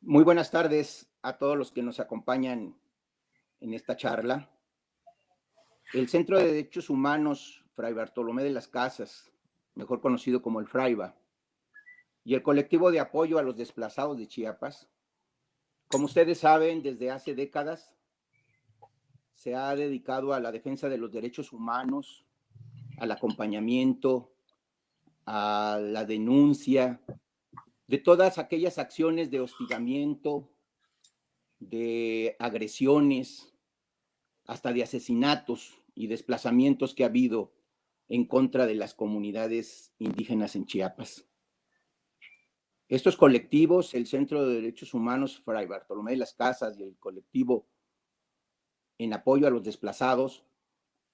Muy buenas tardes a todos los que nos acompañan en esta charla. El Centro de Derechos Humanos Fray Bartolomé de las Casas, mejor conocido como el FRAIBA, y el colectivo de apoyo a los desplazados de Chiapas, como ustedes saben, desde hace décadas se ha dedicado a la defensa de los derechos humanos, al acompañamiento, a la denuncia de todas aquellas acciones de hostigamiento, de agresiones, hasta de asesinatos y desplazamientos que ha habido en contra de las comunidades indígenas en Chiapas. Estos colectivos, el Centro de Derechos Humanos Fray Bartolomé de las Casas y el colectivo en apoyo a los desplazados,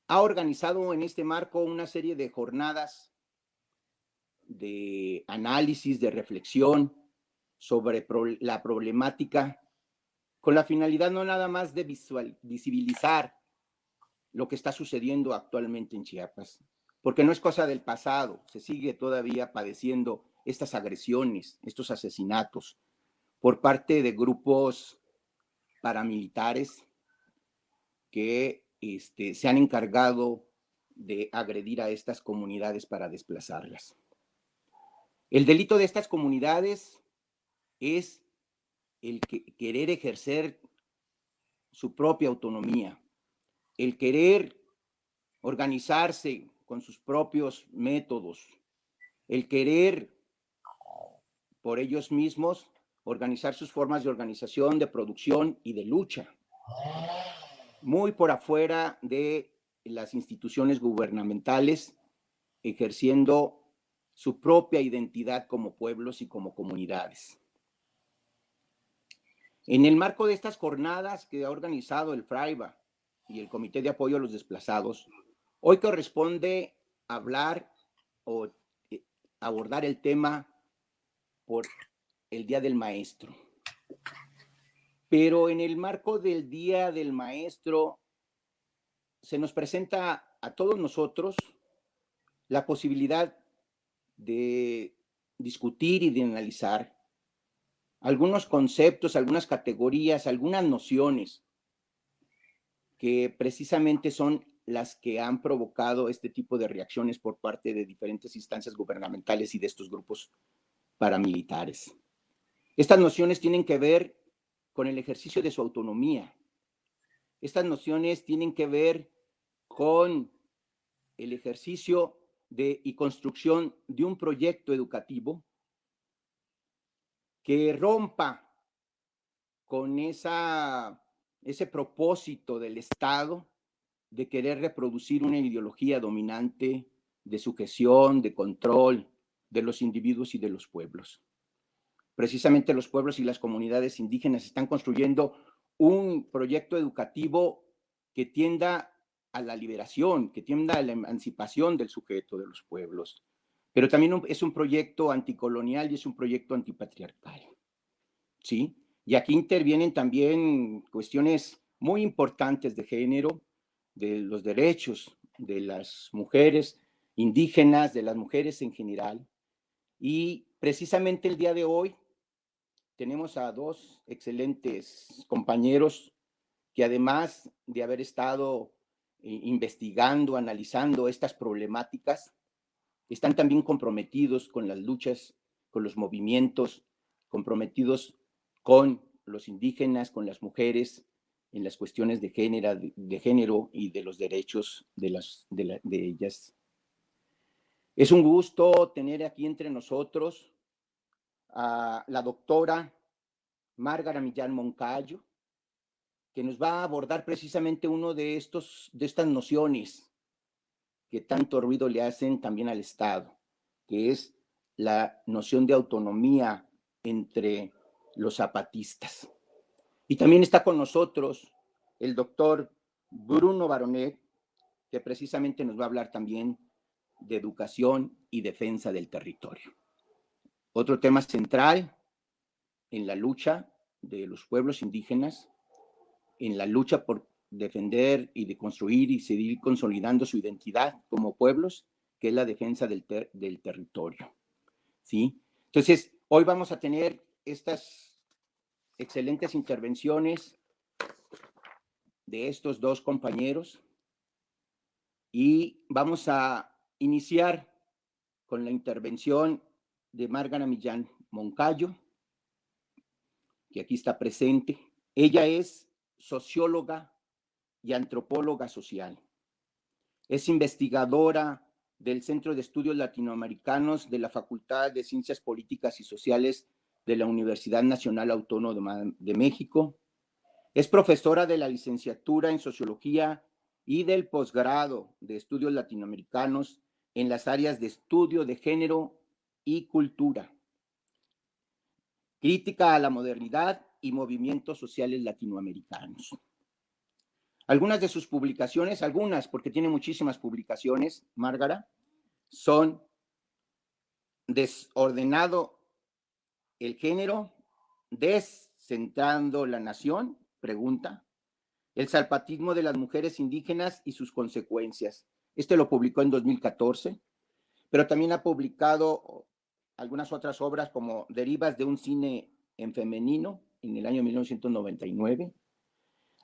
ha organizado en este marco una serie de jornadas de análisis, de reflexión sobre la problemática, con la finalidad no nada más de visibilizar lo que está sucediendo actualmente en Chiapas, porque no es cosa del pasado, se sigue todavía padeciendo estas agresiones, estos asesinatos por parte de grupos paramilitares que se han encargado de agredir a estas comunidades para desplazarlas. El delito de estas comunidades es el querer ejercer su propia autonomía, el querer organizarse con sus propios métodos, el querer por ellos mismos organizar sus formas de organización, de producción y de lucha, muy por afuera de las instituciones gubernamentales, ejerciendo su propia identidad como pueblos y como comunidades. En el marco de estas jornadas que ha organizado el FRAIBA y el Comité de Apoyo a los Desplazados, hoy corresponde hablar o abordar el tema por el Día del Maestro. Pero en el marco del Día del Maestro se nos presenta a todos nosotros la posibilidad de discutir y de analizar algunos conceptos, algunas categorías, algunas nociones que precisamente son las que han provocado este tipo de reacciones por parte de diferentes instancias gubernamentales y de estos grupos paramilitares. Estas nociones tienen que ver con el ejercicio de su autonomía. Estas nociones tienen que ver con el ejercicio y construcción de un proyecto educativo que rompa con ese propósito del Estado de querer reproducir una ideología dominante de sujeción, de control de los individuos y de los pueblos. Precisamente los pueblos y las comunidades indígenas están construyendo un proyecto educativo que tienda a la liberación, que tienda a la emancipación del sujeto de los pueblos. Pero también es un proyecto anticolonial y es un proyecto antipatriarcal. ¿Sí? Y aquí intervienen también cuestiones muy importantes de género, de los derechos de las mujeres indígenas, de las mujeres en general. Y precisamente el día de hoy tenemos a dos excelentes compañeros que además de haber estado investigando, analizando estas problemáticas, están también comprometidos con las luchas, con los movimientos, comprometidos con los indígenas, con las mujeres, en las cuestiones de género y de los derechos de ellas. Es un gusto tener aquí entre nosotros a la doctora Márgara Millán Moncayo, que nos va a abordar precisamente uno de estas nociones que tanto ruido le hacen también al Estado, que es la noción de autonomía entre los zapatistas. Y también está con nosotros el doctor Bruno Baronet, que precisamente nos va a hablar también de educación y defensa del territorio. Otro tema central en la lucha de los pueblos indígenas, en la lucha por defender y de construir y seguir consolidando su identidad como pueblos, que es la defensa del territorio. ¿Sí? Entonces, hoy vamos a tener estas excelentes intervenciones de estos dos compañeros y vamos a iniciar con la intervención de Márgara Millán Moncayo, que aquí está presente. Ella es socióloga y antropóloga social. Es investigadora del Centro de Estudios Latinoamericanos de la Facultad de Ciencias Políticas y Sociales de la Universidad Nacional Autónoma de México. Es profesora de la licenciatura en Sociología y del posgrado de Estudios Latinoamericanos en las áreas de estudio de género y cultura, crítica a la modernidad y movimientos sociales latinoamericanos. Algunas de sus publicaciones, porque tiene muchísimas publicaciones, Márgara, son Desordenado el género, Descentrando la nación, pregunta, El zapatismo de las mujeres indígenas y sus consecuencias. Este lo publicó en 2014, pero también ha publicado algunas otras obras como Derivas de un cine en femenino en el año 1999,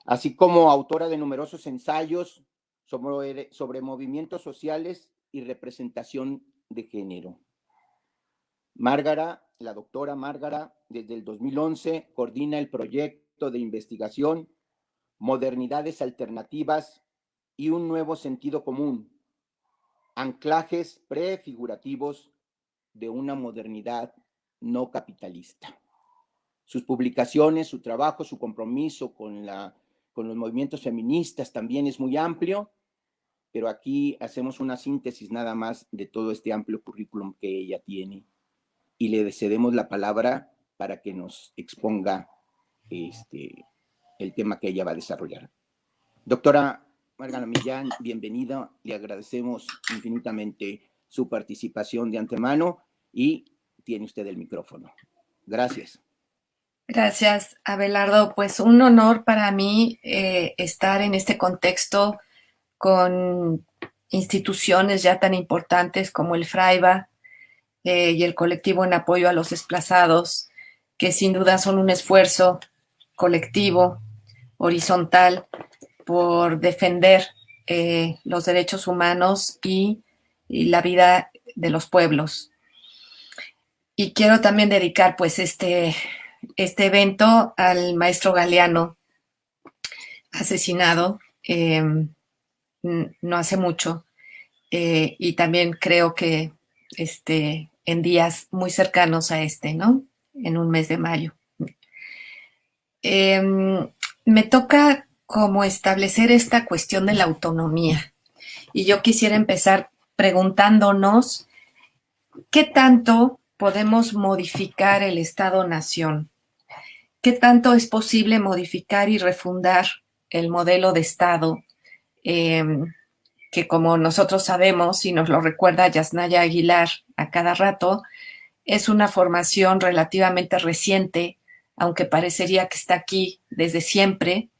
así como autora de numerosos ensayos sobre movimientos sociales y representación de género. Márgara, la doctora Márgara, desde el 2011 coordina el proyecto de investigación Modernidades Alternativas y un Nuevo Sentido Común, anclajes prefigurativos de una modernidad no capitalista. Sus publicaciones, su trabajo, su compromiso con los movimientos feministas también es muy amplio, pero aquí hacemos una síntesis nada más de todo este amplio currículum que ella tiene y le cedemos la palabra para que nos exponga el tema que ella va a desarrollar. Doctora Márgara Millán, bienvenida, le agradecemos infinitamente su participación de antemano y tiene usted el micrófono. Gracias. Gracias, Abelardo. Pues un honor para mí estar en este contexto con instituciones ya tan importantes como el FRAIBA y el colectivo en apoyo a los desplazados, que sin duda son un esfuerzo colectivo, horizontal, por defender los derechos humanos y la vida de los pueblos. Y quiero también dedicar pues este evento al maestro Galeano, asesinado no hace mucho, y también creo que en días muy cercanos a ¿no? En un mes de mayo. Me toca como establecer esta cuestión de la autonomía. Y yo quisiera empezar preguntándonos qué tanto podemos modificar el Estado-Nación. ¿Qué tanto es posible modificar y refundar el modelo de Estado que, como nosotros sabemos y nos lo recuerda Yasnaya Aguilar a cada rato, es una formación relativamente reciente, aunque parecería que está aquí desde siempre?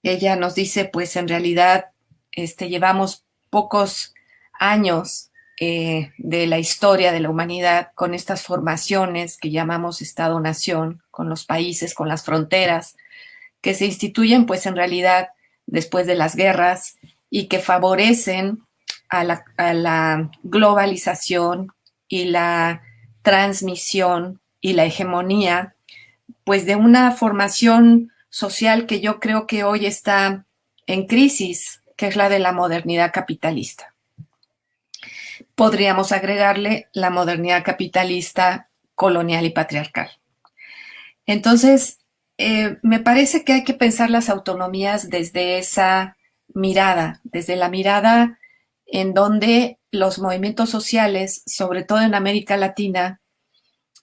Ella nos dice, pues en realidad llevamos pocos años de la historia de la humanidad con estas formaciones que llamamos Estado-Nación, con los países, con las fronteras, que se instituyen pues en realidad después de las guerras y que favorecen a la globalización y la transmisión y la hegemonía pues de una formación social que yo creo que hoy está en crisis, que es la de la modernidad capitalista. Podríamos agregarle la modernidad capitalista colonial y patriarcal. Entonces, me parece que hay que pensar las autonomías desde esa mirada, desde la mirada en donde los movimientos sociales, sobre todo en América Latina,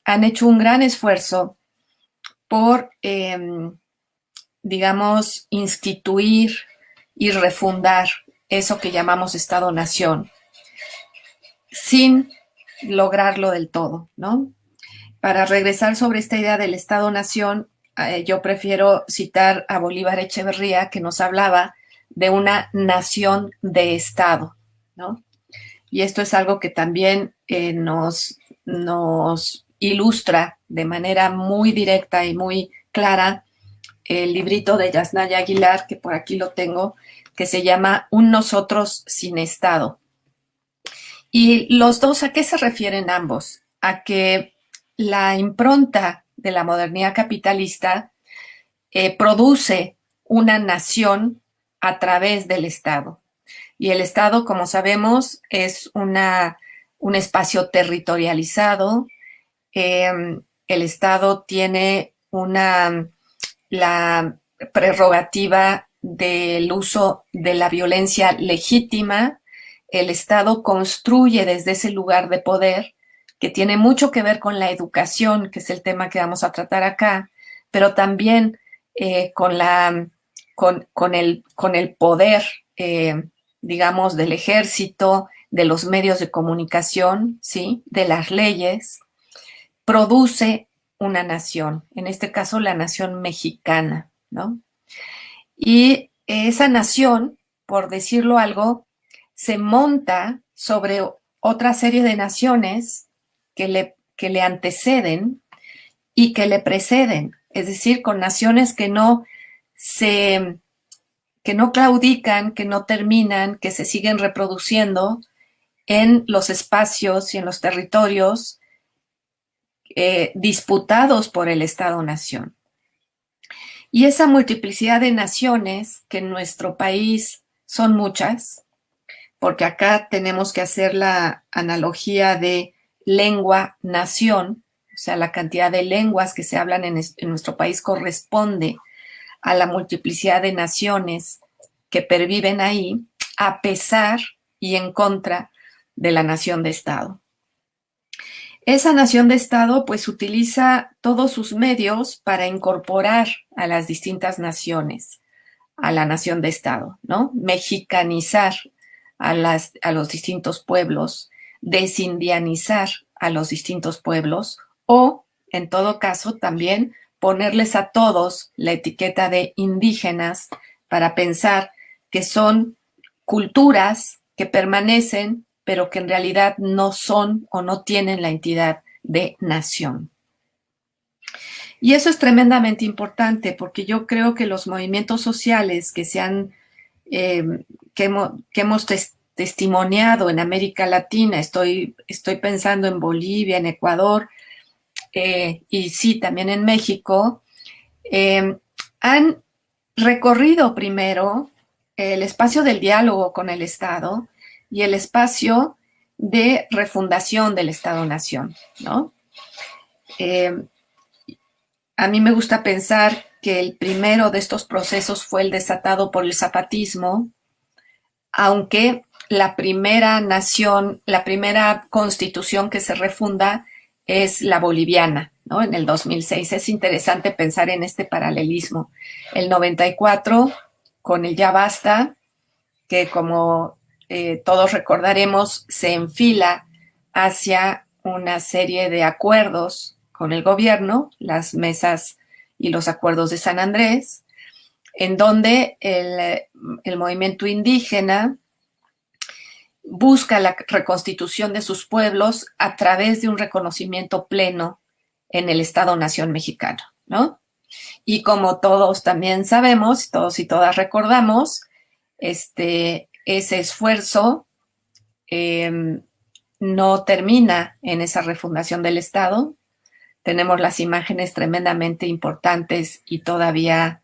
han hecho un gran esfuerzo por, digamos, instituir y refundar eso que llamamos Estado-Nación, sin lograrlo del todo, ¿no? Para regresar sobre esta idea del Estado-Nación, yo prefiero citar a Bolívar Echeverría, que nos hablaba de una nación de Estado, ¿no? Y esto es algo que también nos ilustra de manera muy directa y muy clara el librito de Yasnaya Aguilar, que por aquí lo tengo, que se llama Un nosotros sin Estado. Y los dos, ¿a qué se refieren ambos? A que la impronta de la modernidad capitalista produce una nación a través del Estado. Y el Estado, como sabemos, es un espacio territorializado. El Estado tiene la prerrogativa del uso de la violencia legítima. El Estado construye desde ese lugar de poder, que tiene mucho que ver con la educación, que es el tema que vamos a tratar acá, pero también con el poder, digamos, del ejército, de los medios de comunicación, ¿sí? De las leyes, produce una nación, en este caso la nación mexicana, ¿no? Y esa nación, por decirlo algo, se monta sobre otra serie de naciones que le anteceden y que le preceden, es decir, con naciones que no claudican, que no terminan, que se siguen reproduciendo en los espacios y en los territorios disputados por el Estado-Nación. Y esa multiplicidad de naciones, que en nuestro país son muchas, porque acá tenemos que hacer la analogía de lengua-nación, o sea, la cantidad de lenguas que se hablan en nuestro país corresponde a la multiplicidad de naciones que perviven ahí, a pesar y en contra de la nación de Estado. Esa nación de Estado pues utiliza todos sus medios para incorporar a las distintas naciones a la nación de Estado, ¿no? Mexicanizar a los distintos pueblos, desindianizar a los distintos pueblos o, en todo caso, también ponerles a todos la etiqueta de indígenas para pensar que son culturas que permanecen, pero que en realidad no son o no tienen la entidad de nación. Y eso es tremendamente importante porque yo creo que los movimientos sociales que hemos testimoniado en América Latina, estoy pensando en Bolivia, en Ecuador, y sí, también en México, han recorrido primero el espacio del diálogo con el Estado y el espacio de refundación del Estado-Nación, ¿no? A mí me gusta pensar que el primero de estos procesos fue el desatado por el zapatismo, aunque la primera nación, la primera constitución que se refunda es la boliviana, ¿no? En el 2006. Es interesante pensar en este paralelismo. El 94, con el Ya Basta, que como todos recordaremos, se enfila hacia una serie de acuerdos con el gobierno, las mesas y los acuerdos de San Andrés, en donde el movimiento indígena busca la reconstitución de sus pueblos a través de un reconocimiento pleno en el Estado-Nación mexicano, ¿no? Y como todos también sabemos, todos y todas recordamos, ese esfuerzo no termina en esa refundación del Estado. Tenemos las imágenes tremendamente importantes y todavía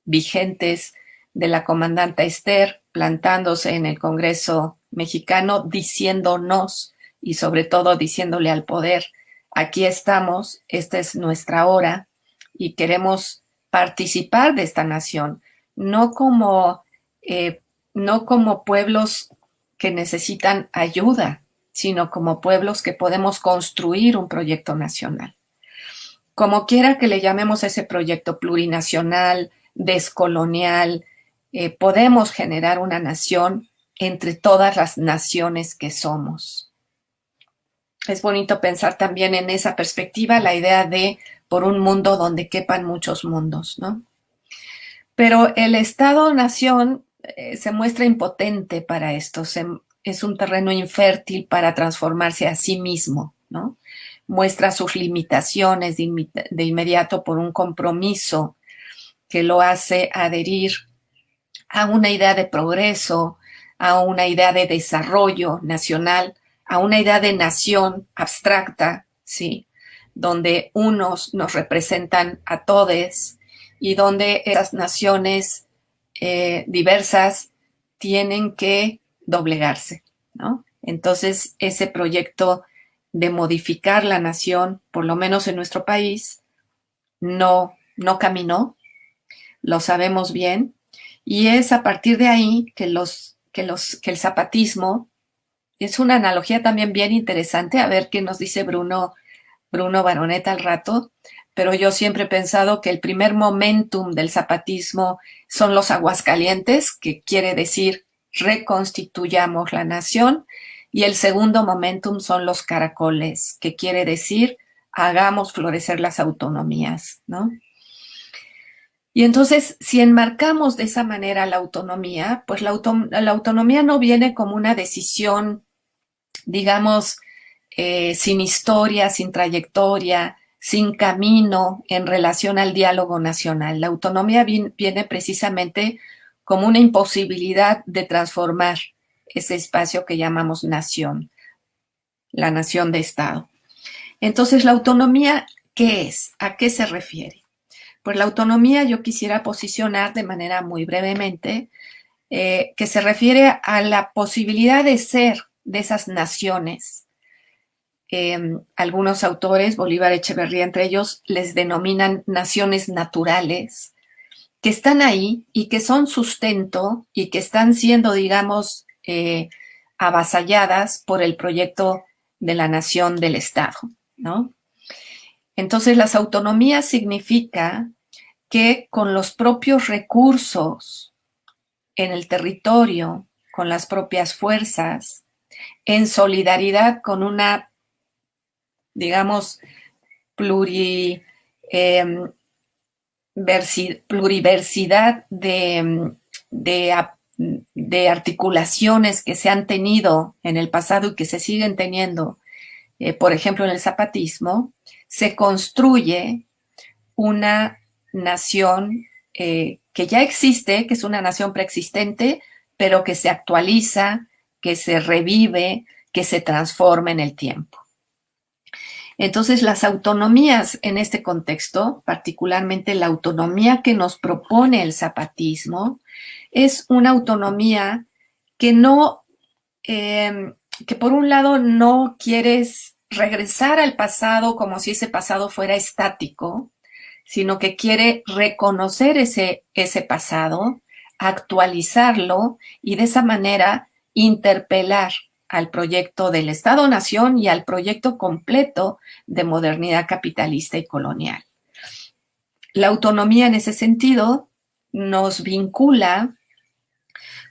vigentes de la comandante Esther plantándose en el Congreso mexicano, diciéndonos y sobre todo diciéndole al poder, aquí estamos, esta es nuestra hora y queremos participar de esta nación, no como pueblos que necesitan ayuda, sino como pueblos que podemos construir un proyecto nacional. Como quiera que le llamemos a ese proyecto plurinacional, descolonial, podemos generar una nación entre todas las naciones que somos. Es bonito pensar también en esa perspectiva, la idea de por un mundo donde quepan muchos mundos, ¿no? Pero el Estado-Nación se muestra impotente para esto, es un terreno infértil para transformarse a sí mismo, ¿no? muestra sus limitaciones de inmediato por un compromiso que lo hace adherir a una idea de progreso, a una idea de desarrollo nacional, a una idea de nación abstracta, ¿sí? Donde unos nos representan a todos y donde esas naciones diversas tienen que doblegarse, ¿no? Entonces, ese proyecto de modificar la nación, por lo menos en nuestro país, no caminó, lo sabemos bien, y es a partir de ahí que el zapatismo es una analogía también bien interesante, a ver qué nos dice Bruno Baronet al rato, pero yo siempre he pensado que el primer momentum del zapatismo son los Aguascalientes, que quiere decir reconstituyamos la nación, y el segundo momentum son los caracoles, que quiere decir hagamos florecer las autonomías, ¿no? Y entonces, si enmarcamos de esa manera la autonomía, pues la autonomía no viene como una decisión, digamos, sin historia, sin trayectoria, sin camino en relación al diálogo nacional. La autonomía viene precisamente como una imposibilidad de transformar ese espacio que llamamos nación, la nación de Estado. Entonces, la autonomía, ¿qué es? ¿A qué se refiere? Pues la autonomía yo quisiera posicionar de manera muy brevemente que se refiere a la posibilidad de ser de esas naciones. Algunos autores, Bolívar Echeverría entre ellos, les denominan naciones naturales, que están ahí y que son sustento y que están siendo, digamos, avasalladas por el proyecto de la nación del Estado, ¿no? Entonces, las autonomías significa que con los propios recursos en el territorio, con las propias fuerzas, en solidaridad con una, digamos, pluriversidad de articulaciones que se han tenido en el pasado y que se siguen teniendo, por ejemplo, en el zapatismo, se construye una nación que ya existe, que es una nación preexistente, pero que se actualiza, que se revive, que se transforma en el tiempo. Entonces, las autonomías en este contexto, particularmente la autonomía que nos propone el zapatismo, es una autonomía que que por un lado no quieres regresar al pasado como si ese pasado fuera estático, sino que quiere reconocer ese pasado, actualizarlo y de esa manera interpelar al proyecto del Estado-Nación y al proyecto completo de modernidad capitalista y colonial. La autonomía en ese sentido nos vincula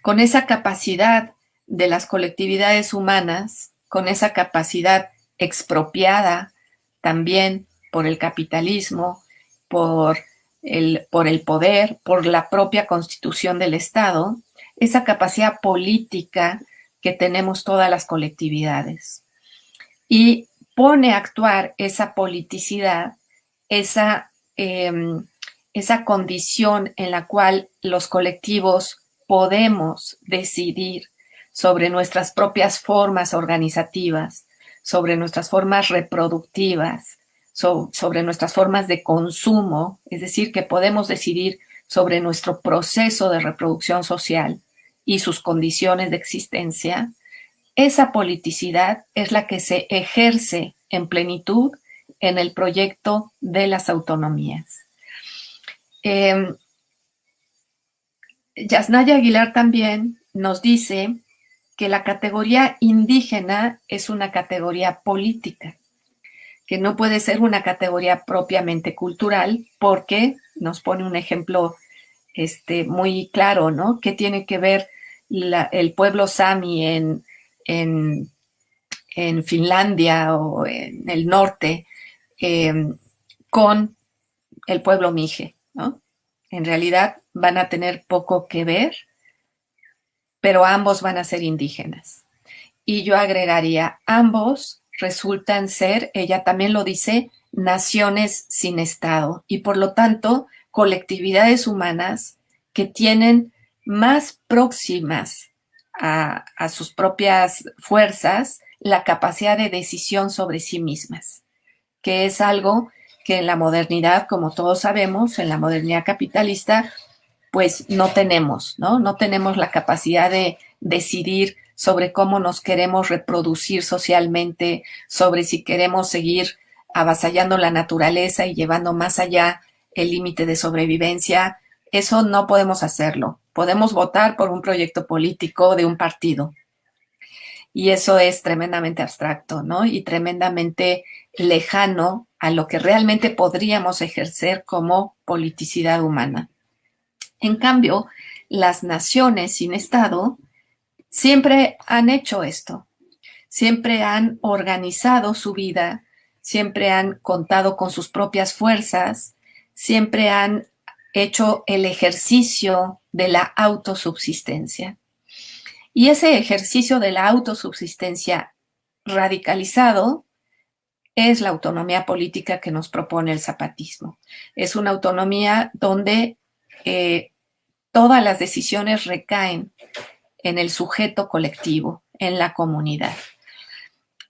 con esa capacidad de las colectividades humanas, con esa capacidad expropiada también por el capitalismo, por el poder, por la propia constitución del Estado, esa capacidad política que tenemos todas las colectividades. Y pone a actuar esa politicidad, esa condición en la cual los colectivos podemos decidir sobre nuestras propias formas organizativas, sobre nuestras formas reproductivas, sobre nuestras formas de consumo, es decir, que podemos decidir sobre nuestro proceso de reproducción social y sus condiciones de existencia. Esa politicidad es la que se ejerce en plenitud en el proyecto de las autonomías. Yasnaya Aguilar también nos dice que la categoría indígena es una categoría política, que no puede ser una categoría propiamente cultural, porque nos pone un ejemplo muy claro, ¿no? ¿Qué tiene que ver el pueblo Sami en Finlandia o en el norte con el pueblo Mije, ¿no? En realidad van a tener poco que ver, pero ambos van a ser indígenas. Y yo agregaría, ambos resultan ser, ella también lo dice, naciones sin Estado y por lo tanto colectividades humanas que tienen más próximas a sus propias fuerzas la capacidad de decisión sobre sí mismas, que es algo que en la modernidad, como todos sabemos, en la modernidad capitalista, pues no tenemos, ¿no? No tenemos la capacidad de decidir sobre cómo nos queremos reproducir socialmente, sobre si queremos seguir avasallando la naturaleza y llevando más allá el límite de sobrevivencia. Eso no podemos hacerlo. Podemos votar por un proyecto político de un partido. Y eso es tremendamente abstracto, ¿no? Y tremendamente lejano a lo que realmente podríamos ejercer como politicidad humana. En cambio, las naciones sin Estado siempre han hecho esto, siempre han organizado su vida, siempre han contado con sus propias fuerzas, siempre han hecho el ejercicio de la autosubsistencia. Y ese ejercicio de la autosubsistencia radicalizado es la autonomía política que nos propone el zapatismo. Es una autonomía donde todas las decisiones recaen en el sujeto colectivo, en la comunidad.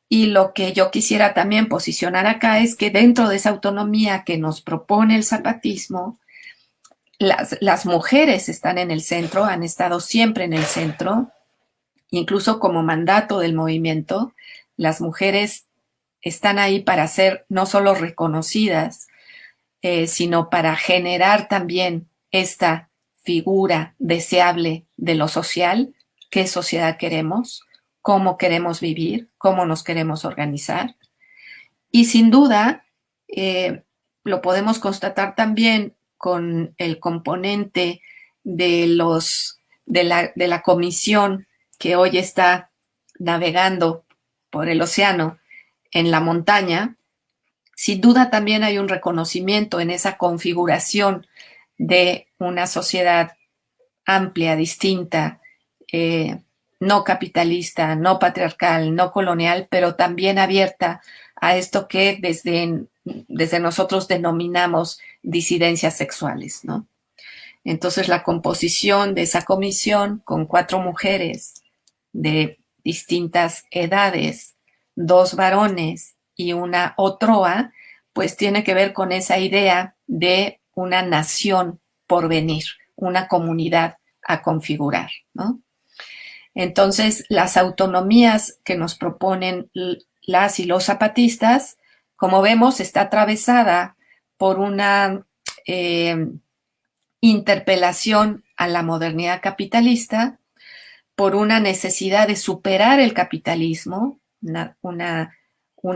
Y lo que yo quisiera también posicionar acá es que dentro de esa autonomía que nos propone el zapatismo, las mujeres están en el centro, han estado siempre en el centro, incluso como mandato del movimiento, las mujeres están ahí para ser no solo reconocidas, sino para generar también esta figura deseable de lo social, qué sociedad queremos, cómo queremos vivir, cómo nos queremos organizar. Y sin duda, lo podemos constatar también con el componente de la comisión que hoy está navegando por el océano en la montaña. Sin duda también hay un reconocimiento en esa configuración de una sociedad amplia, distinta, no capitalista, no patriarcal, no colonial, pero también abierta a esto que desde nosotros denominamos disidencias sexuales, ¿no? Entonces la composición de esa comisión con 4 mujeres de distintas edades, 2 varones y una otroa, pues tiene que ver con esa idea de una nación por venir, una comunidad a configurar, ¿no? Entonces, las autonomías que nos proponen las y los zapatistas, como vemos, está atravesada por una interpelación a la modernidad capitalista, por una necesidad de superar el capitalismo, una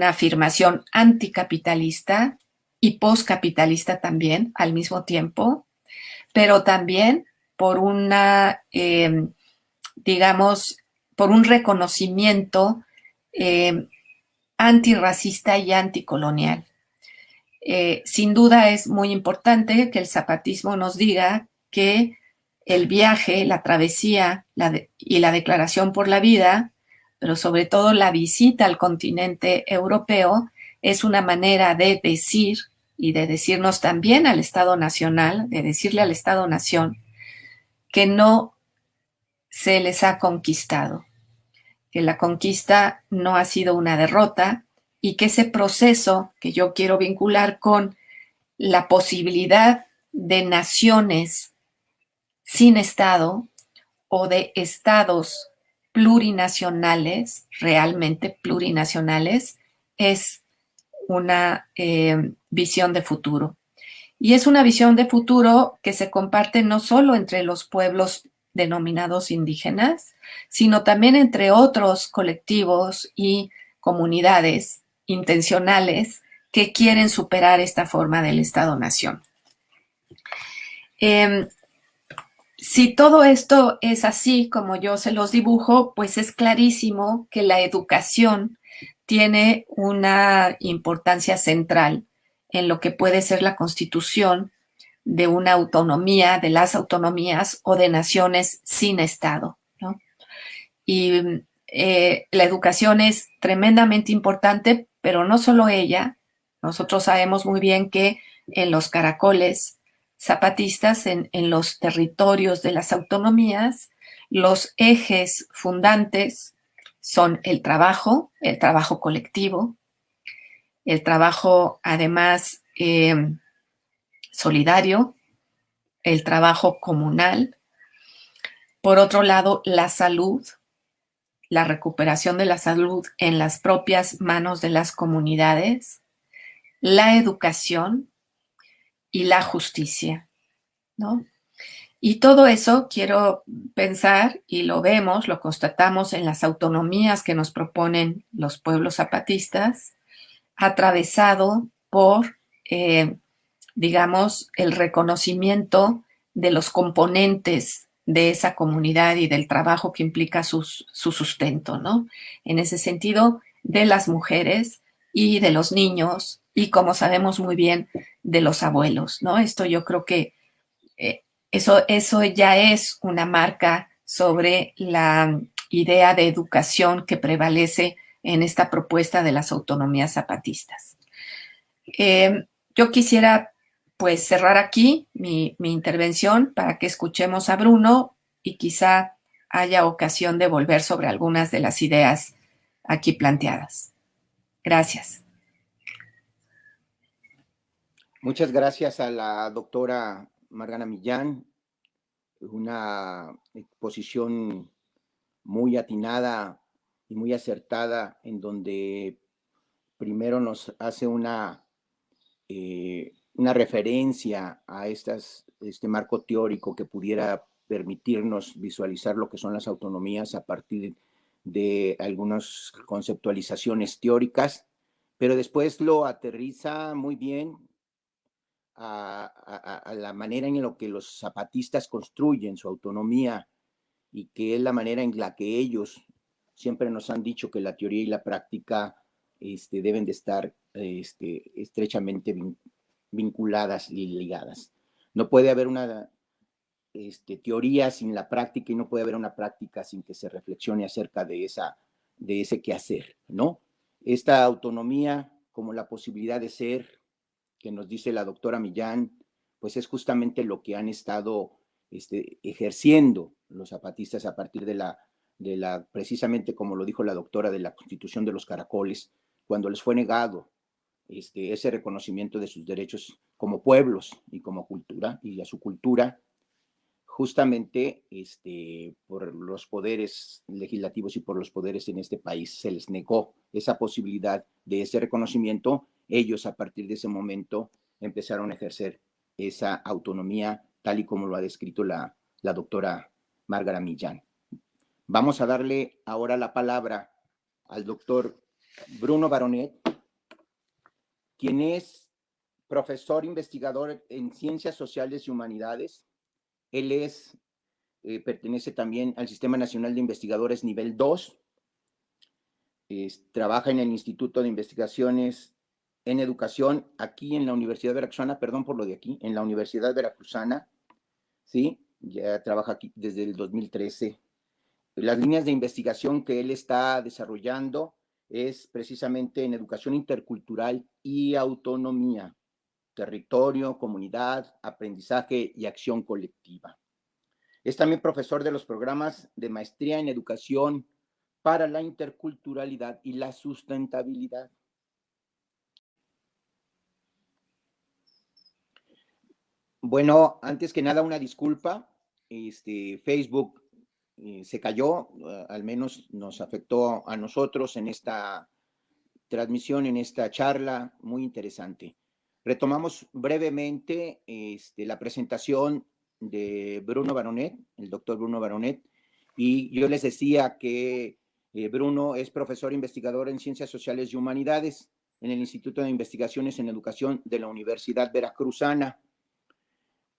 afirmación anticapitalista y postcapitalista también al mismo tiempo, pero también por una, digamos, por un reconocimiento antirracista y anticolonial. Sin duda es muy importante que el zapatismo nos diga que el viaje, la travesía y la declaración por la vida, pero sobre todo la visita al continente europeo, es una manera de decir y de decirnos también al Estado Nacional, de decirle al Estado-Nación que no se les ha conquistado, que la conquista no ha sido una derrota y que ese proceso que yo quiero vincular con la posibilidad de naciones sin Estado o de estados plurinacionales, realmente plurinacionales, es una visión de futuro. Y es una visión de futuro que se comparte no solo entre los pueblos denominados indígenas, sino también entre otros colectivos y comunidades intencionales que quieren superar esta forma del Estado-Nación. Si todo esto es así como yo se los dibujo, pues es clarísimo que la educación tiene una importancia central en lo que puede ser la constitución de una autonomía, de las autonomías o de naciones sin Estado, ¿no? Y la educación es tremendamente importante, pero no solo ella. Nosotros sabemos muy bien que en los caracoles zapatistas, en los territorios de las autonomías, los ejes fundantes son el trabajo colectivo, el trabajo además solidario, el trabajo comunal. Por otro lado, la salud, la recuperación de la salud en las propias manos de las comunidades, la educación y la justicia, ¿no? Y todo eso quiero pensar, y lo vemos, lo constatamos en las autonomías que nos proponen los pueblos zapatistas, atravesado por, digamos, el reconocimiento de los componentes de esa comunidad y del trabajo que implica su sustento, ¿no? En ese sentido, de las mujeres y de los niños y, como sabemos muy bien, de los abuelos, ¿no? Esto yo creo que eso ya es una marca sobre la idea de educación que prevalece en esta propuesta de las autonomías zapatistas. Yo quisiera pues cerrar aquí mi intervención para que escuchemos a Bruno y quizá haya ocasión de volver sobre algunas de las ideas aquí planteadas. Gracias. Muchas gracias a la doctora Margana Millán, una exposición muy atinada y muy acertada, en donde primero nos hace una referencia a este marco teórico que pudiera permitirnos visualizar lo que son las autonomías a partir de algunas conceptualizaciones teóricas, pero después lo aterriza muy bien a la manera en la que los zapatistas construyen su autonomía, y que es la manera en la que ellos siempre nos han dicho que la teoría y la práctica deben de estar estrechamente vinculadas y ligadas. No puede haber una teoría sin la práctica, y no puede haber una práctica sin que se reflexione acerca de ese quehacer, ¿no? Esta autonomía como la posibilidad de ser, que nos dice la doctora Millán, pues es justamente lo que han estado ejerciendo los zapatistas a partir precisamente como lo dijo la doctora, de la Constitución de los Caracoles, cuando les fue negado ese reconocimiento de sus derechos como pueblos y como cultura, y a su cultura, justamente por los poderes legislativos y por los poderes en este país se les negó esa posibilidad de ese reconocimiento. Ellos a partir de ese momento empezaron a ejercer esa autonomía tal y como lo ha descrito la doctora Márgara Millán. Vamos a darle ahora la palabra al doctor Bruno Baronet, quien es profesor investigador en Ciencias Sociales y Humanidades. Él pertenece también al Sistema Nacional de Investigadores Nivel 2. Trabaja en el Instituto de Investigaciones en Educación aquí en la Universidad Veracruzana, perdón por lo de aquí, en la Universidad Veracruzana, ¿sí? Ya trabaja aquí desde el 2013. Las líneas de investigación que él está desarrollando es precisamente en educación intercultural y autonomía, territorio, comunidad, aprendizaje y acción colectiva. Es también profesor de los programas de maestría en educación para la interculturalidad y la sustentabilidad. Bueno, antes que nada, una disculpa. Facebook se cayó, al menos nos afectó a nosotros en esta transmisión, en esta charla muy interesante. Retomamos brevemente la presentación de Bruno Baronet, el doctor Bruno Baronet, y yo les decía que Bruno es profesor investigador en Ciencias Sociales y Humanidades en el Instituto de Investigaciones en Educación de la Universidad Veracruzana.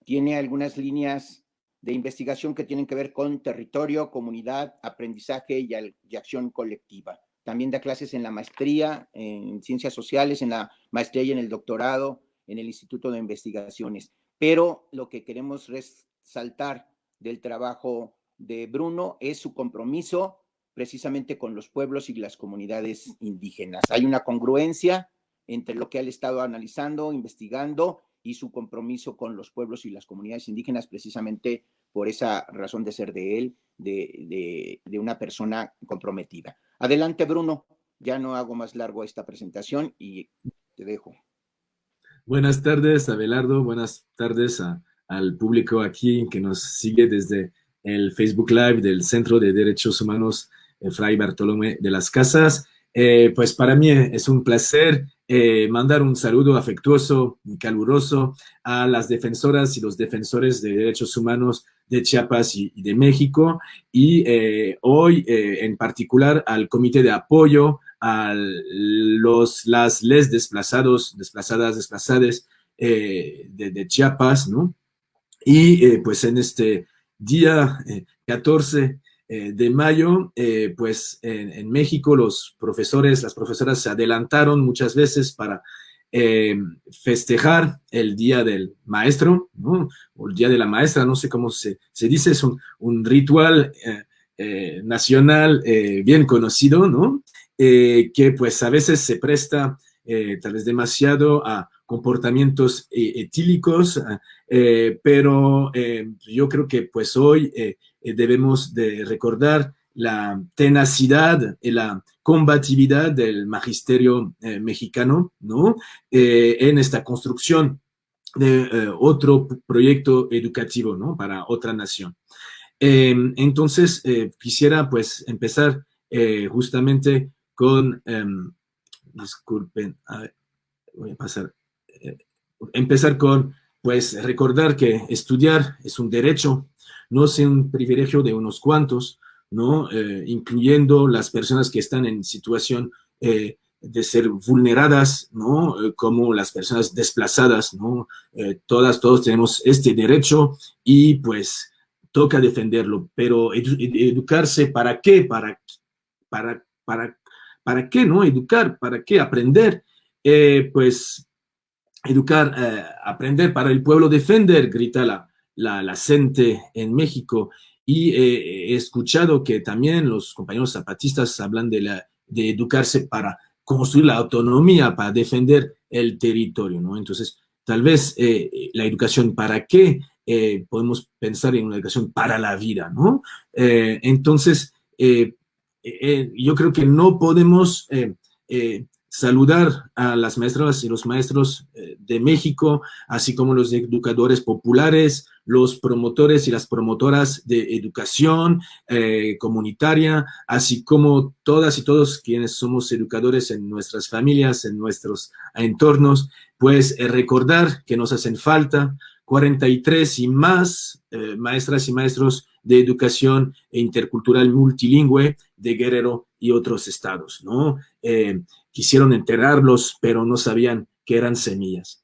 Tiene algunas líneas de investigación que tienen que ver con territorio, comunidad, aprendizaje y acción colectiva. También da clases en la maestría en Ciencias Sociales, en la maestría y en el doctorado en el Instituto de Investigaciones. Pero lo que queremos resaltar del trabajo de Bruno es su compromiso precisamente con los pueblos y las comunidades indígenas. Hay una congruencia entre lo que él ha estado analizando, investigando y su compromiso con los pueblos y las comunidades indígenas, precisamente por esa razón de ser de él, de una persona comprometida. Adelante, Bruno. Ya no hago más largo esta presentación y te dejo. Buenas tardes, Abelardo. Buenas tardes al público aquí que nos sigue desde el Facebook Live del Centro de Derechos Humanos Fray Bartolomé de las Casas. Pues para mí es un placer mandar un saludo afectuoso y caluroso a las defensoras y los defensores de derechos humanos de Chiapas y de México, y hoy en particular al Comité de Apoyo a les desplazades de Chiapas, ¿no? Y pues en este día 14 de mayo, pues en México los profesores, las profesoras se adelantaron muchas veces para festejar el Día del Maestro, ¿no? O el Día de la Maestra, no sé cómo se dice, es un ritual nacional bien conocido, ¿no? Que pues a veces se presta tal vez demasiado a comportamientos etílicos, pero yo creo que pues hoy debemos de recordar la tenacidad y la combatividad del magisterio mexicano, ¿no? En esta construcción de otro proyecto educativo, ¿no? Para otra nación. Entonces, quisiera pues empezar justamente con, disculpen, a ver, voy a pasar, empezar con pues recordar que estudiar es un derecho, no es un privilegio de unos cuantos, ¿no? Incluyendo las personas que están en situación de ser vulneradas, ¿no? Como las personas desplazadas, ¿no? Todos tenemos este derecho y pues toca defenderlo, pero educarse, ¿para qué? ¿Para qué, no? Educar, ¿para qué? Aprender, pues educar, aprender para el pueblo defender, grita la gente en México. Y he escuchado que también los compañeros zapatistas hablan de educarse para construir la autonomía, para defender el territorio, ¿no? Entonces, tal vez la educación, ¿para qué? Podemos pensar en una educación para la vida, ¿no? Entonces, yo creo que no podemos saludar a las maestras y los maestros de México, así como los educadores populares, los promotores y las promotoras de educación comunitaria, así como todas y todos quienes somos educadores en nuestras familias, en nuestros entornos, pues recordar que nos hacen falta 43 y más maestras y maestros de educación intercultural multilingüe de Guerrero y otros estados, ¿no? Quisieron enterrarlos, pero no sabían que eran semillas.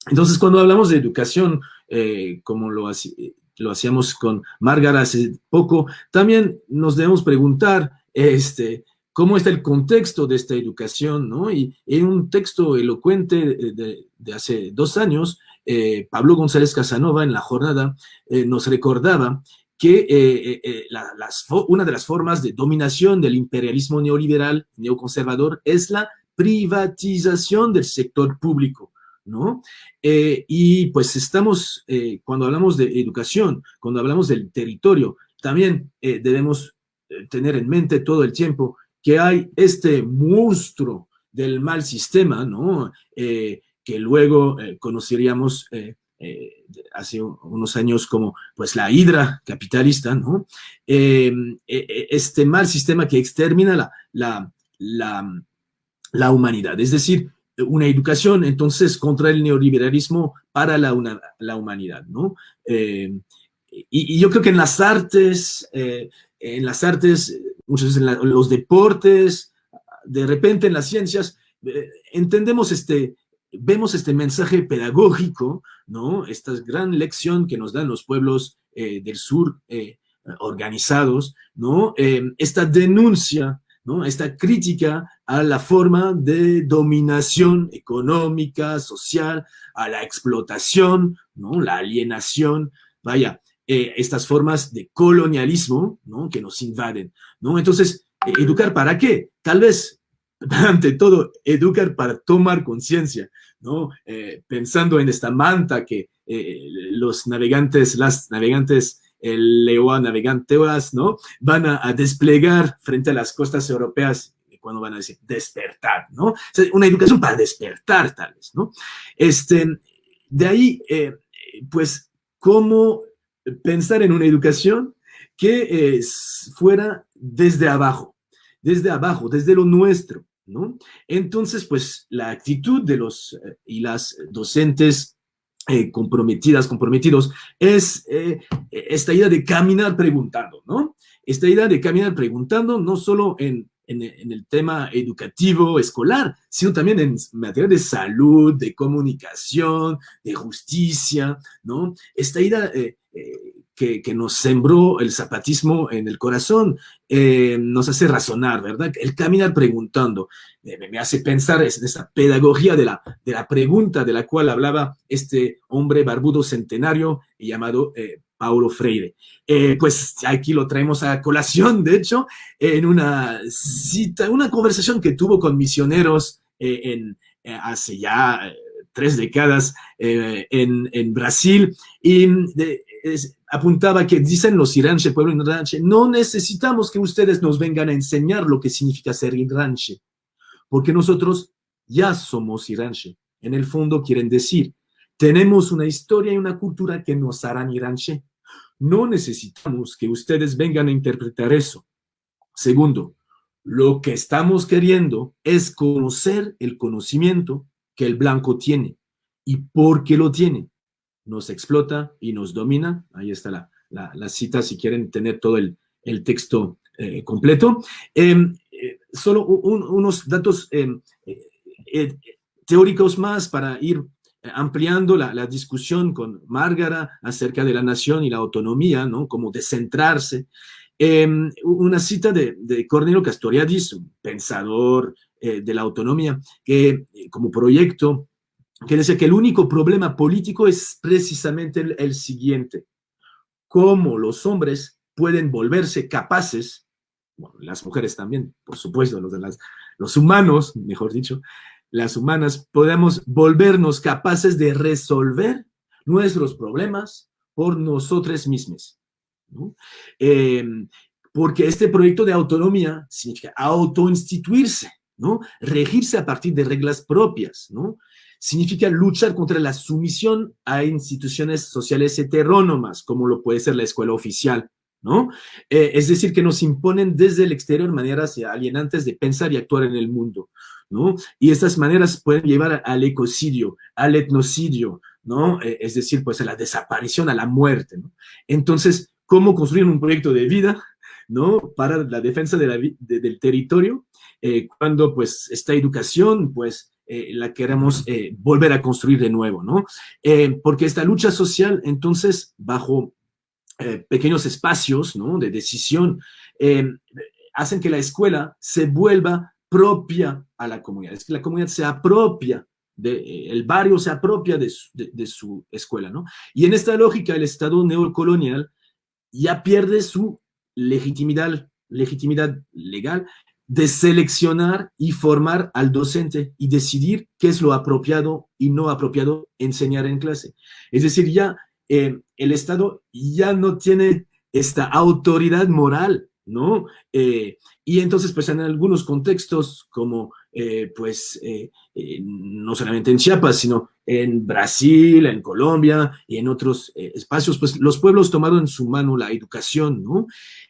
Entonces, cuando hablamos de educación, como lo hacíamos con Márgara hace poco, también nos debemos preguntar cómo está el contexto de esta educación, ¿no? Y en un texto elocuente de hace 2 años, Pablo González Casanova en la jornada nos recordaba que una de las formas de dominación del imperialismo neoliberal, neoconservador, es la privatización del sector público, ¿no? Y pues estamos, cuando hablamos de educación, cuando hablamos del territorio, también debemos tener en mente todo el tiempo que hay este monstruo del mal sistema, ¿no? Que luego conoceríamos hace unos años como pues la hidra capitalista, ¿no? Este mal sistema que extermina la humanidad, es decir, una educación entonces contra el neoliberalismo para la humanidad, ¿no? Y yo creo que en las artes, muchas veces en los deportes, de repente en las ciencias, entendemos vemos este mensaje pedagógico, ¿no? Esta gran lección que nos dan los pueblos del sur organizados, ¿no? Esta denuncia, ¿no? Esta crítica a la forma de dominación económica, social, a la explotación, ¿no? La alienación, vaya, estas formas de colonialismo, ¿no? Que nos invaden, ¿no? Entonces, ¿Educar para qué? Tal vez, ante todo, educar para tomar conciencia, ¿no? Pensando en esta manta que las navegantes Leoa navegantes, ¿no? Van a desplegar frente a las costas europeas cuando van a decir despertar, ¿no? O sea, una educación para despertar, tal vez, ¿no? De ahí, pues, cómo pensar en una educación que fuera desde abajo, desde lo nuestro, ¿no? Entonces, pues, la actitud de los y las docentes comprometidos, es esta idea de caminar preguntando, ¿no? Esta idea de caminar preguntando no solo en el tema educativo escolar, sino también en materia de salud, de comunicación, de justicia, ¿no? Esta idea que nos sembró el zapatismo en el corazón, nos hace razonar, ¿verdad? El caminar preguntando me hace pensar en esa pedagogía de la pregunta de la cual hablaba este hombre barbudo centenario llamado Paulo Freire. Pues aquí lo traemos a colación, de hecho, en una cita, una conversación que tuvo con misioneros hace ya 3 décadas en Brasil, y apuntaba que dicen los iranche, pueblo iranche, no necesitamos que ustedes nos vengan a enseñar lo que significa ser iranche, porque nosotros ya somos iranche. En el fondo quieren decir, tenemos una historia y una cultura que nos harán iranche. No necesitamos que ustedes vengan a interpretar eso. Segundo, lo que estamos queriendo es conocer el conocimiento que el blanco tiene. ¿Y por qué lo tiene? Nos explota y nos domina. Ahí está la cita si quieren tener todo el texto completo. Solo unos datos teóricos más para ir ampliando la discusión con Márgara acerca de la nación y la autonomía, ¿no? Como descentrarse. Una cita de Cornelio Castoriadis, un pensador de la autonomía, que como proyecto, que decía que el único problema político es precisamente el siguiente: cómo los hombres pueden volverse capaces, bueno, las mujeres también, por supuesto, los humanos, mejor dicho, las humanas, podemos volvernos capaces de resolver nuestros problemas por nosotros mismos, ¿no? Porque este proyecto de autonomía significa autoinstituirse, ¿no? Regirse a partir de reglas propias, ¿no? Significa luchar contra la sumisión a instituciones sociales heterónomas, como lo puede ser la escuela oficial, ¿no? Es decir, que nos imponen desde el exterior maneras alienantes de pensar y actuar en el mundo, ¿no? Y estas maneras pueden llevar al ecocidio, al etnocidio, ¿no? Es decir, pues a la desaparición, a la muerte, ¿no? Entonces, ¿cómo construir un proyecto de vida, ¿no? Para la defensa del territorio, cuando pues esta educación, pues, la queremos volver a construir de nuevo, ¿no? Porque esta lucha social, entonces, bajo pequeños espacios, ¿no? De decisión, hacen que la escuela se vuelva propia a la comunidad. Es que la comunidad se apropia, el barrio se apropia de su escuela, ¿no? Y en esta lógica, el Estado neocolonial ya pierde su legitimidad legal de seleccionar y formar al docente y decidir qué es lo apropiado y no apropiado enseñar en clase. Es decir, ya el Estado ya no tiene esta autoridad moral, ¿no? Y entonces, pues en algunos contextos, como no solamente en Chiapas, sino en Brasil, en Colombia y en otros espacios, pues los pueblos tomaron en su mano la educación, ¿no?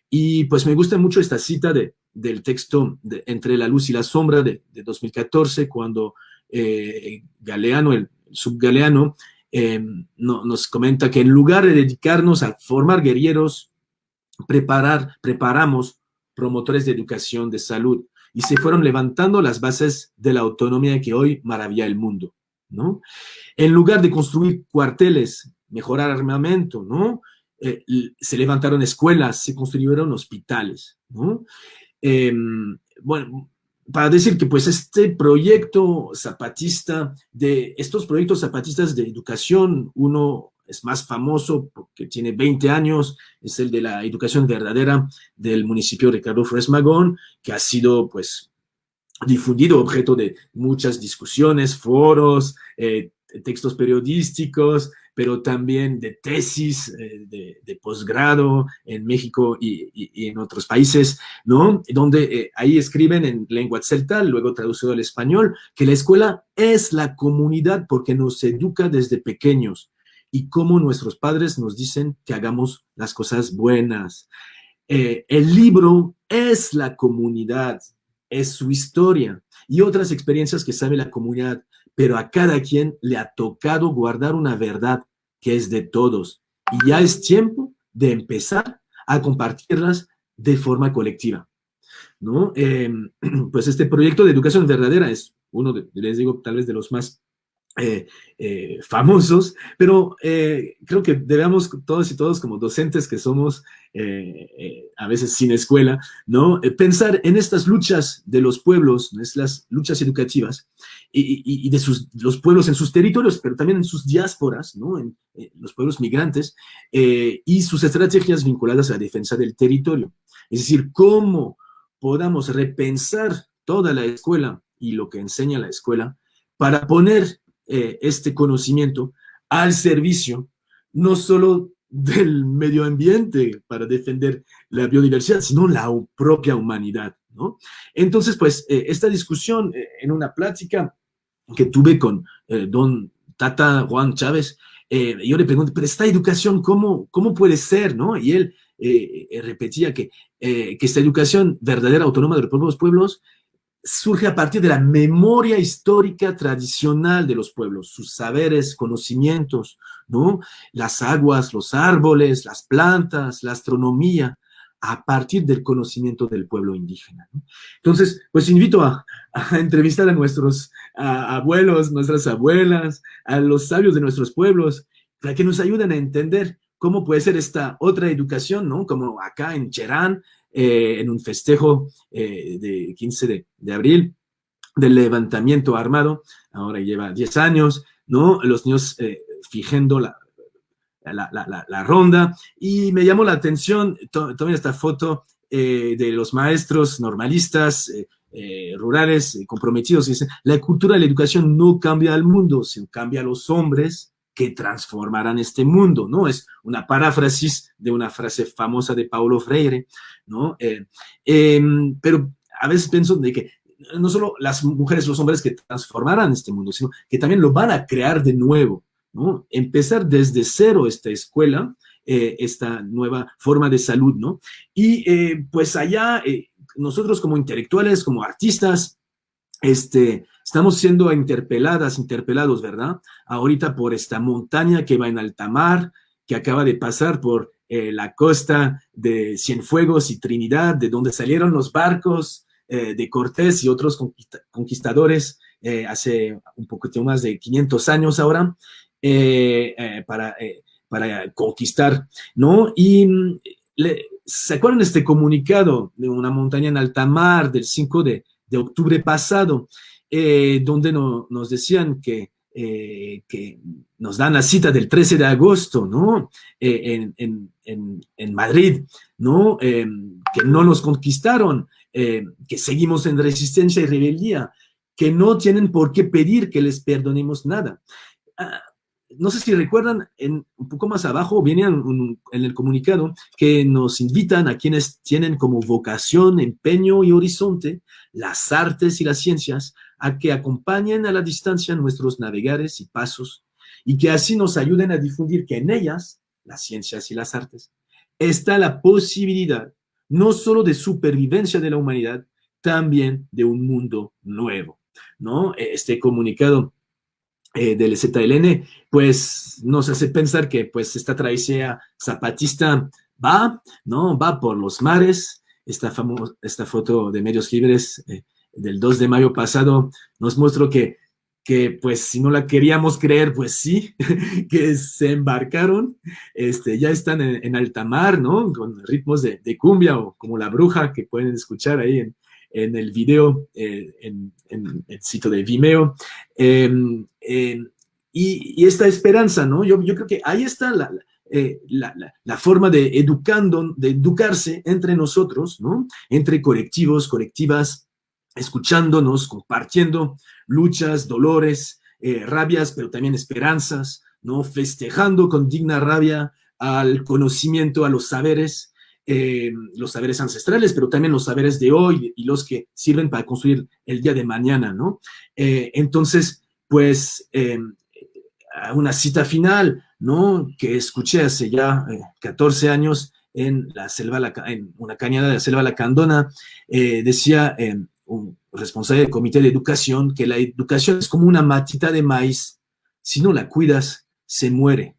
Y pues me gusta mucho esta cita del texto Entre la luz y la sombra de 2014, cuando Galeano, el subgaleano, nos comenta que en lugar de dedicarnos a formar guerrilleros, preparamos promotores de educación, de salud, y se fueron levantando las bases de la autonomía que hoy maravilla el mundo, ¿no? En lugar de construir cuarteles, mejorar armamento, ¿no? Se levantaron escuelas, se construyeron hospitales, ¿no? Bueno, para decir que pues este proyecto zapatista, estos proyectos zapatistas de educación, uno es más famoso porque tiene 20 años, es el de la educación verdadera del municipio de Ricardo Flores Magón, que ha sido, pues, difundido, objeto de muchas discusiones, foros, textos periodísticos, pero también de tesis de posgrado en México y en otros países, ¿no? Donde ahí escriben en lengua celta, luego traducido al español, que la escuela es la comunidad porque nos educa desde pequeños y como nuestros padres nos dicen que hagamos las cosas buenas. El libro es la comunidad, es su historia y otras experiencias que sabe la comunidad, pero a cada quien le ha tocado guardar una verdad que es de todos. Y ya es tiempo de empezar a compartirlas de forma colectiva, ¿no? Pues este proyecto de educación verdadera es uno de, les digo, tal vez de los más famosos, pero creo que debemos todos y todos como docentes que somos a veces sin escuela, ¿no? Pensar en estas luchas de los pueblos, las luchas educativas y de los pueblos en sus territorios, pero también en sus diásporas, ¿no? En los pueblos migrantes y sus estrategias vinculadas a la defensa del territorio. Es decir, cómo podamos repensar toda la escuela y lo que enseña la escuela para poner este conocimiento al servicio no solo del medio ambiente para defender la biodiversidad, sino la propia humanidad, ¿no? Entonces, pues, esta discusión en una plática que tuve con don Tata Juan Chávez, yo le pregunté, pero esta educación, ¿cómo puede ser, no? Y él repetía que esta educación verdadera, autónoma de los pueblos, surge a partir de la memoria histórica tradicional de los pueblos, sus saberes, conocimientos, ¿no? Las aguas, los árboles, las plantas, la astronomía, a partir del conocimiento del pueblo indígena, ¿no? Entonces, pues invito a entrevistar a nuestros abuelos, nuestras abuelas, a los sabios de nuestros pueblos, para que nos ayuden a entender cómo puede ser esta otra educación, ¿no? Como acá en Cherán, en un festejo de 15 de abril del levantamiento armado, ahora lleva 10 años, ¿no? Los niños fijando la ronda, y me llamó la atención, tomé esta foto de los maestros normalistas, rurales, comprometidos, y dicen, la cultura de la educación no cambia al mundo, sino cambia a los hombres que transformarán este mundo, ¿no? Es una paráfrasis de una frase famosa de Paulo Freire, ¿no? Pero a veces pienso de que no solo las mujeres y los hombres que transformarán este mundo, sino que también lo van a crear de nuevo, ¿no? Empezar desde cero esta escuela, esta nueva forma de salud, ¿no? Y pues allá, nosotros como intelectuales, como artistas, estamos siendo interpelados, ¿verdad? Ahorita por esta montaña que va en alta mar, que acaba de pasar por la costa de Cienfuegos y Trinidad, de donde salieron los barcos de Cortés y otros conquistadores hace un poquito más de 500 años ahora, para conquistar, ¿no? Y ¿se acuerdan de este comunicado de una montaña en alta mar del 5 de octubre pasado, donde nos decían que nos dan la cita del 13 de agosto, ¿no? En Madrid, ¿no? Que no nos conquistaron, que seguimos en resistencia y rebeldía, que no tienen por qué pedir que les perdonemos nada. No sé si recuerdan, un poco más abajo viene en el comunicado que nos invitan a quienes tienen como vocación, empeño y horizonte las artes y las ciencias a que acompañen a la distancia nuestros navegares y pasos y que así nos ayuden a difundir que en ellas, las ciencias y las artes, está la posibilidad no solo de supervivencia de la humanidad, también de un mundo nuevo, ¿no? Este comunicado del ZLN, pues nos hace pensar que pues esta travesía zapatista ¿no? Va por los mares. Esta foto de Medios Libres del 2 de mayo pasado nos mostró que pues si no la queríamos creer, pues sí, que se embarcaron, ya están en alta mar, ¿no? Con ritmos de cumbia o como La Bruja, que pueden escuchar ahí en el video, en el sitio de Vimeo. y esta esperanza, ¿no? Yo creo que ahí está la forma de educarse entre nosotros, ¿no? Entre colectivos, colectivas, escuchándonos, compartiendo luchas, dolores, rabias, pero también esperanzas, ¿no? Festejando con digna rabia al conocimiento, a los saberes ancestrales, pero también los saberes de hoy y los que sirven para construir el día de mañana, ¿no? Entonces, pues, una cita final, ¿no? Que escuché hace ya 14 años en una cañada de la selva lacandona, decía un responsable del comité de educación que la educación es como una matita de maíz, si no la cuidas, se muere.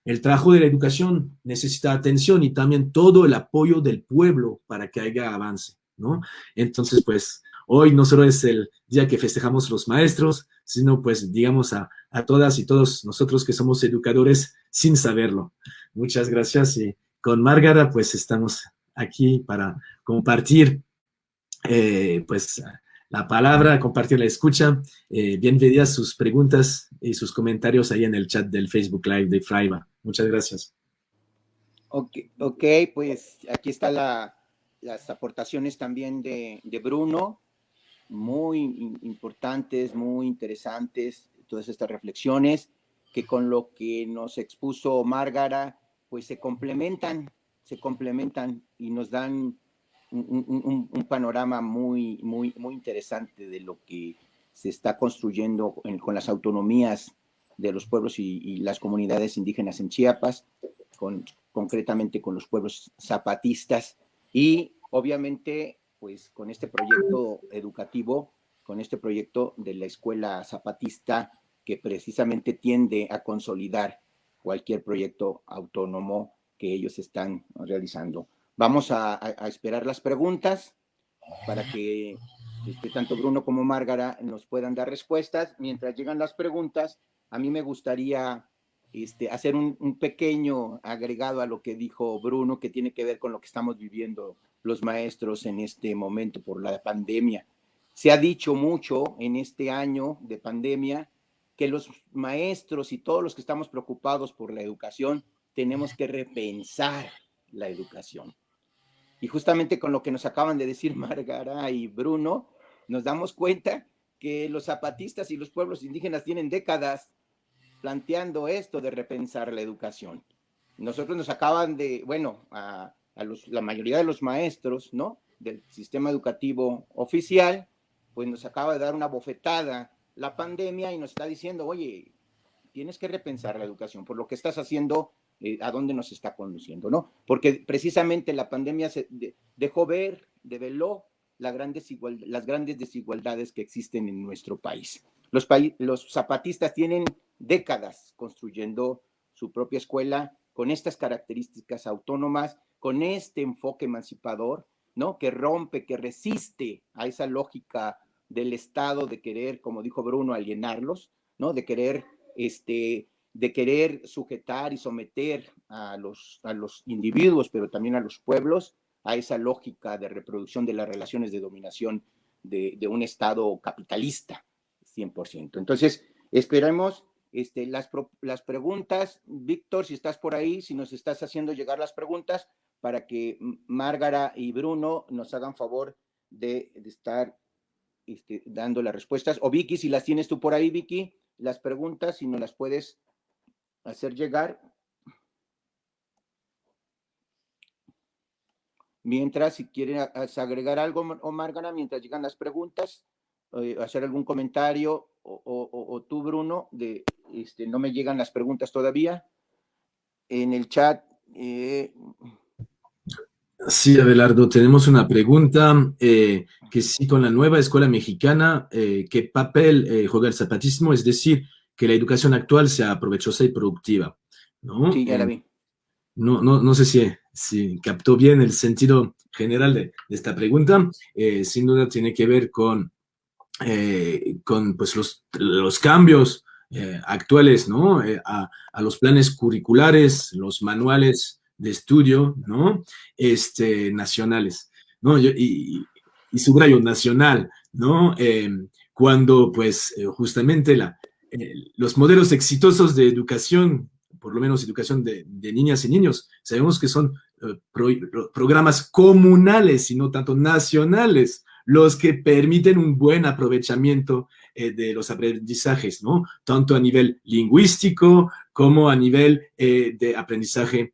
El trabajo de la educación necesita atención y también todo el apoyo del pueblo para que haya avance, ¿no? Entonces, pues, hoy no solo es el día que festejamos los maestros, sino, pues, digamos a todas y todos nosotros que somos educadores sin saberlo. Muchas gracias y con Márgara, pues, estamos aquí para compartir, pues, la palabra, compartir la escucha. Bienvenidas sus preguntas y sus comentarios ahí en el chat del Facebook Live de Fraiba. Muchas gracias. Ok, pues aquí están las aportaciones también de Bruno, muy importantes, muy interesantes, todas estas reflexiones que con lo que nos expuso Márgara, pues se complementan y nos dan un panorama muy interesante de lo que se está construyendo con las autonomías de los pueblos y las comunidades indígenas en Chiapas, concretamente con los pueblos zapatistas y obviamente pues con este proyecto educativo, con este proyecto de la escuela zapatista que precisamente tiende a consolidar cualquier proyecto autónomo que ellos están realizando. Vamos a esperar las preguntas para que tanto Bruno como Márgara nos puedan dar respuestas. Mientras llegan las preguntas, a mí me gustaría hacer un pequeño agregado a lo que dijo Bruno, que tiene que ver con lo que estamos viviendo los maestros en este momento por la pandemia. Se ha dicho mucho en este año de pandemia que los maestros y todos los que estamos preocupados por la educación tenemos que repensar la educación. Y justamente con lo que nos acaban de decir Márgara y Bruno, nos damos cuenta que los zapatistas y los pueblos indígenas tienen décadas planteando esto de repensar la educación. Nosotros nos acaban de, bueno, la mayoría de los maestros, ¿no?, del sistema educativo oficial, pues nos acaba de dar una bofetada la pandemia y nos está diciendo, oye, tienes que repensar la educación por lo que estás haciendo, a dónde nos está conduciendo, ¿no? Porque precisamente la pandemia dejó ver, develó las grandes desigualdades que existen en nuestro país. Los zapatistas tienen décadas construyendo su propia escuela con estas características autónomas, con este enfoque emancipador, ¿no?, que rompe, que resiste a esa lógica del Estado de querer, como dijo Bruno, alienarlos, ¿no?, de querer sujetar y someter a los individuos, pero también a los pueblos, a esa lógica de reproducción de las relaciones de dominación de un Estado capitalista, 100%. Entonces, esperemos las preguntas. Víctor, si estás por ahí, si nos estás haciendo llegar las preguntas, para que Márgara y Bruno nos hagan favor de estar dando las respuestas. O Vicky, si las tienes tú por ahí, Vicky, las preguntas, si nos las puedes hacer llegar. Mientras, si quieren agregar algo, o Márgara, mientras llegan las preguntas, hacer algún comentario, o tú, Bruno, no me llegan las preguntas todavía. En el chat. Sí, Abelardo, tenemos una pregunta que sí, con la nueva escuela mexicana, ¿qué papel juega el zapatismo? Es decir, que la educación actual sea provechosa y productiva, ¿no? Sí, ya la vi. No sé si captó bien el sentido general de esta pregunta. Sin duda tiene que ver con pues, los cambios actuales, ¿no? A los planes curriculares, los manuales de estudio, ¿no? Nacionales, ¿no? Y subrayo nacional, ¿no? Cuando, pues, justamente los modelos exitosos de educación, por lo menos educación de niñas y niños, sabemos que son programas comunales y no tanto nacionales, los que permiten un buen aprovechamiento de los aprendizajes, ¿no? Tanto a nivel lingüístico como a nivel de aprendizaje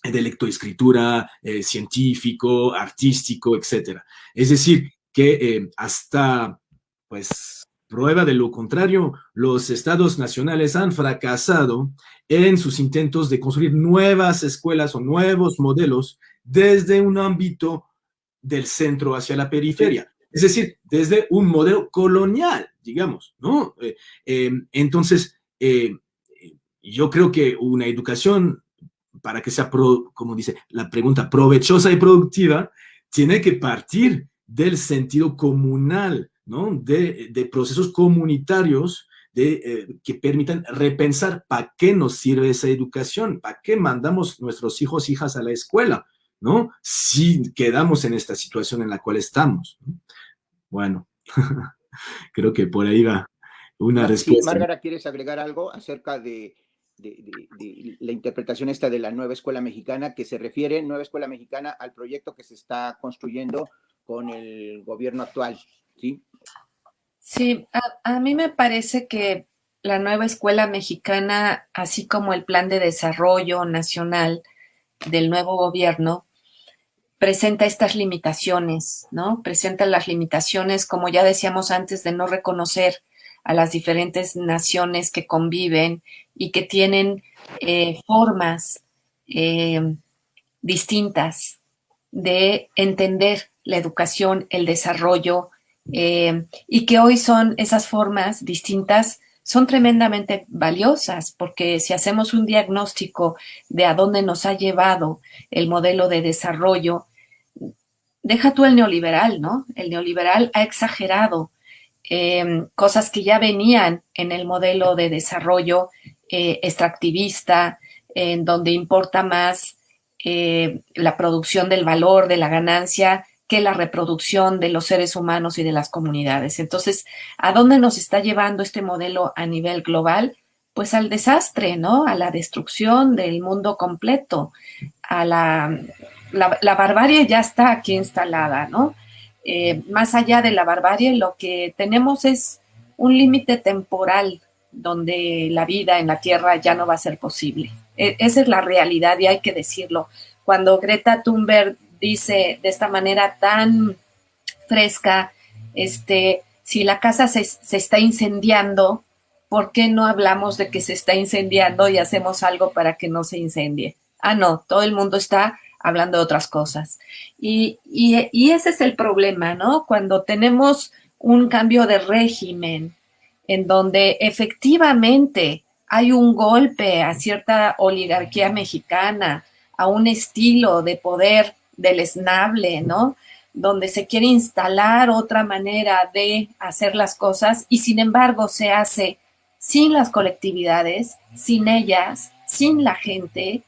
de lectoescritura, científico, artístico, etcétera. Es decir, que hasta, pues, prueba de lo contrario, los estados nacionales han fracasado en sus intentos de construir nuevas escuelas o nuevos modelos desde un ámbito del centro hacia la periferia. Es decir, desde un modelo colonial, digamos, ¿no? Entonces, yo creo que una educación, para que sea, como dice la pregunta, provechosa y productiva, tiene que partir del sentido comunal, ¿no? De procesos comunitarios que permitan repensar para qué nos sirve esa educación, para qué mandamos nuestros hijos, hijas a la escuela, ¿no? Si quedamos en esta situación en la cual estamos, ¿no? Bueno, creo que por ahí va una respuesta. Sí, Márgara, ¿quieres agregar algo acerca de la interpretación esta de la nueva escuela mexicana, que se refiere, nueva escuela mexicana, al proyecto que se está construyendo con el gobierno actual? Sí, Sí, a mí me parece que la nueva escuela mexicana, así como el plan de desarrollo nacional del nuevo gobierno, presenta estas limitaciones, ¿no? Presenta las limitaciones, como ya decíamos antes, de no reconocer a las diferentes naciones que conviven y que tienen formas distintas de entender la educación, el desarrollo, y que hoy son esas formas distintas, son tremendamente valiosas, porque si hacemos un diagnóstico de a dónde nos ha llevado el modelo de desarrollo, deja tú el neoliberal, ¿no? El neoliberal ha exagerado cosas que ya venían en el modelo de desarrollo extractivista, en donde importa más la producción del valor, de la ganancia, que la reproducción de los seres humanos y de las comunidades. Entonces, ¿a dónde nos está llevando este modelo a nivel global? Pues al desastre, ¿no? A la destrucción del mundo completo, a la barbarie ya está aquí instalada, ¿no? Más allá de la barbarie, lo que tenemos es un límite temporal donde la vida en la Tierra ya no va a ser posible. Esa es la realidad y hay que decirlo. Cuando Greta Thunberg dice de esta manera tan fresca, si la casa se está incendiando, ¿por qué no hablamos de que se está incendiando y hacemos algo para que no se incendie? Ah, no, todo el mundo está hablando de otras cosas. Y ese es el problema, ¿no? Cuando tenemos un cambio de régimen en donde efectivamente hay un golpe a cierta oligarquía mexicana, a un estilo de poder deleznable, ¿no? Donde se quiere instalar otra manera de hacer las cosas y sin embargo se hace sin las colectividades, sin ellas, sin la gente,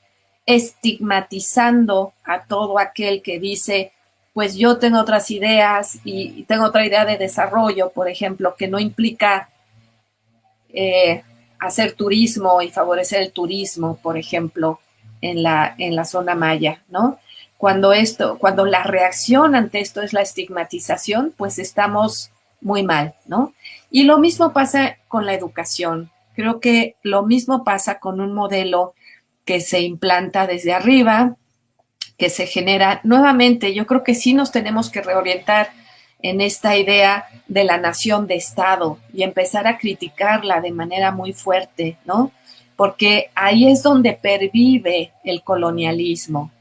estigmatizando a todo aquel que dice, pues yo tengo otras ideas y tengo otra idea de desarrollo, por ejemplo, que no implica hacer turismo y favorecer el turismo, por ejemplo, en la zona maya, ¿no? Cuando la reacción ante esto es la estigmatización, pues estamos muy mal, ¿no? Y lo mismo pasa con la educación. Creo que lo mismo pasa con un modelo que se implanta desde arriba, que se genera nuevamente. Yo creo que sí nos tenemos que reorientar en esta idea de la nación de Estado y empezar a criticarla de manera muy fuerte, ¿no? Porque ahí es donde pervive el colonialismo.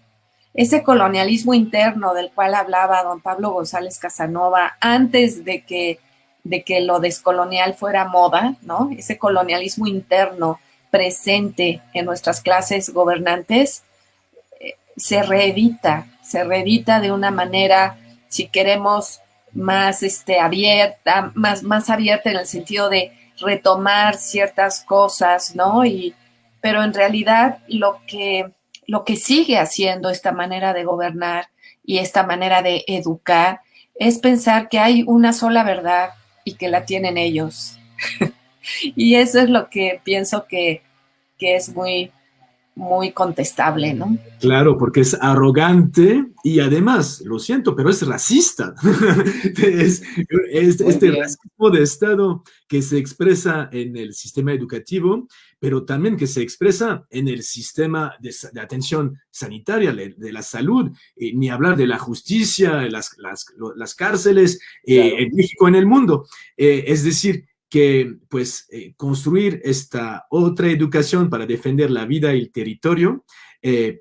Ese colonialismo interno del cual hablaba don Pablo González Casanova antes de que lo descolonial fuera moda, ¿no? Ese colonialismo interno presente en nuestras clases gobernantes se reedita de una manera, si queremos, más abierta, más abierta en el sentido de retomar ciertas cosas, ¿no? Pero en realidad lo que sigue haciendo esta manera de gobernar y esta manera de educar es pensar que hay una sola verdad y que la tienen ellos. Y eso es lo que pienso que es muy, muy contestable, ¿no? Claro, porque es arrogante y además, lo siento, pero es racista. Es, Muy este bien, racismo de Estado que se expresa en el sistema educativo, pero también que se expresa en el sistema de atención sanitaria, de la salud, ni hablar de la justicia, las cárceles, claro, en México, en el mundo. Es decir, que pues construir esta otra educación para defender la vida y el territorio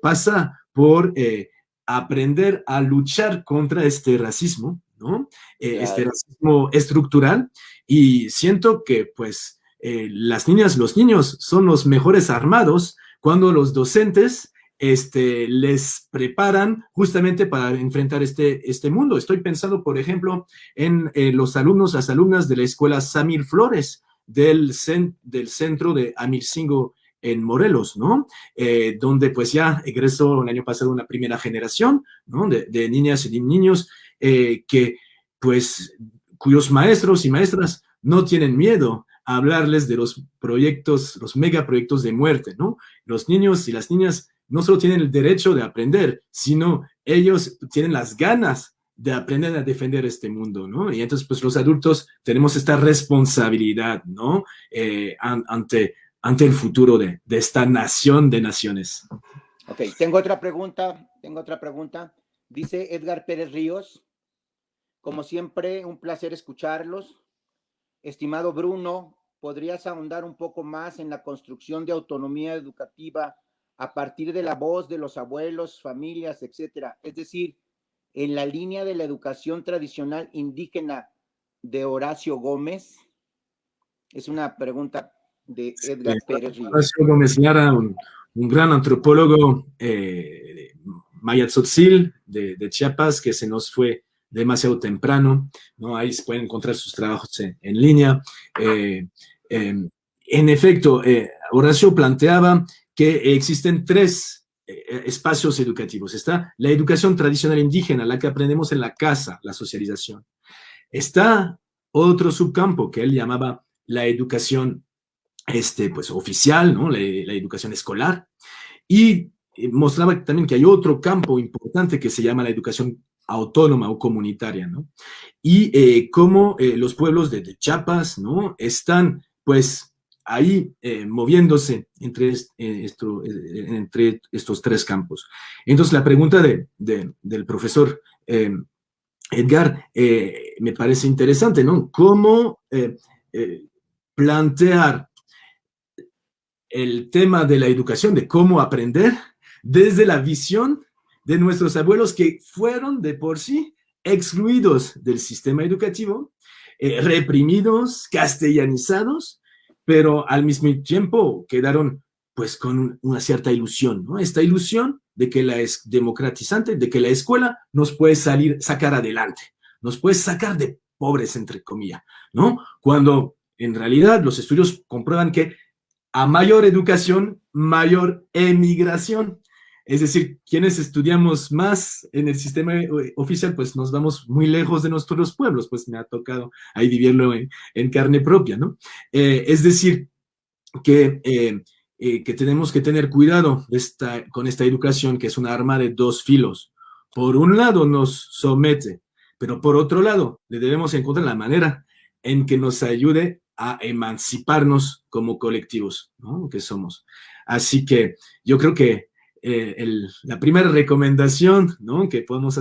pasa por aprender a luchar contra este racismo, ¿no? Este claro. racismo estructural, y siento que pues las niñas, los niños son los mejores armados cuando los docentes les preparan justamente para enfrentar este mundo. Estoy pensando, por ejemplo, en los alumnos, las alumnas de la escuela Samir Flores del centro de Amilcingo en Morelos, ¿no? Donde pues ya egresó el año pasado una primera generación, ¿no? De niñas y de niños que pues cuyos maestros y maestras no tienen miedo a hablarles de los proyectos, los megaproyectos de muerte, ¿no? Los niños y las niñas no solo tienen el derecho de aprender, sino ellos tienen las ganas de aprender a defender este mundo, ¿no? Y entonces, pues los adultos tenemos esta responsabilidad, ¿no? Ante el futuro de esta nación de naciones. Ok, tengo otra pregunta, Dice Edgar Pérez Ríos, como siempre, un placer escucharlos. Estimado Bruno, ¿podrías ahondar un poco más en la construcción de autonomía educativa a partir de la voz de los abuelos, familias, etcétera? Es decir, en la línea de la educación tradicional indígena de Horacio Gómez. Es una pregunta de Edgar Pérez Ríos. Horacio Gómez Lara, un gran antropólogo maya tzotzil de Chiapas, que se nos fue demasiado temprano, ¿no? Ahí se pueden encontrar sus trabajos en línea. En efecto, Horacio planteaba que existen tres espacios educativos. Está la educación tradicional indígena, la que aprendemos en la casa, la socialización. Está otro subcampo que él llamaba la educación pues, oficial, ¿no? La educación escolar. Y mostraba también que hay otro campo importante que se llama la educación autónoma o comunitaria, ¿no? Y cómo los pueblos de Chiapas, ¿no? Están, pues, ahí moviéndose entre estos tres campos. Entonces, la pregunta del profesor Edgar me parece interesante, ¿no? ¿Cómo plantear el tema de la educación, de cómo aprender desde la visión de nuestros abuelos que fueron de por sí excluidos del sistema educativo, reprimidos, castellanizados, pero al mismo tiempo quedaron pues con una cierta ilusión, ¿no? Esta ilusión de que la es democratizante, de que la escuela nos puede sacar adelante, nos puede sacar de pobres, entre comillas, ¿no? Cuando en realidad los estudios comprueban que a mayor educación, mayor emigración. Es decir, quienes estudiamos más en el sistema oficial, pues nos vamos muy lejos de nuestros pueblos, pues me ha tocado ahí vivirlo en carne propia, ¿no? Es decir, que tenemos que tener cuidado con esta educación, que es una arma de dos filos. Por un lado nos somete, pero por otro lado le debemos encontrar la manera en que nos ayude a emanciparnos como colectivos, ¿no? Que somos. Así que yo creo que la primera recomendación, ¿no? Que podemos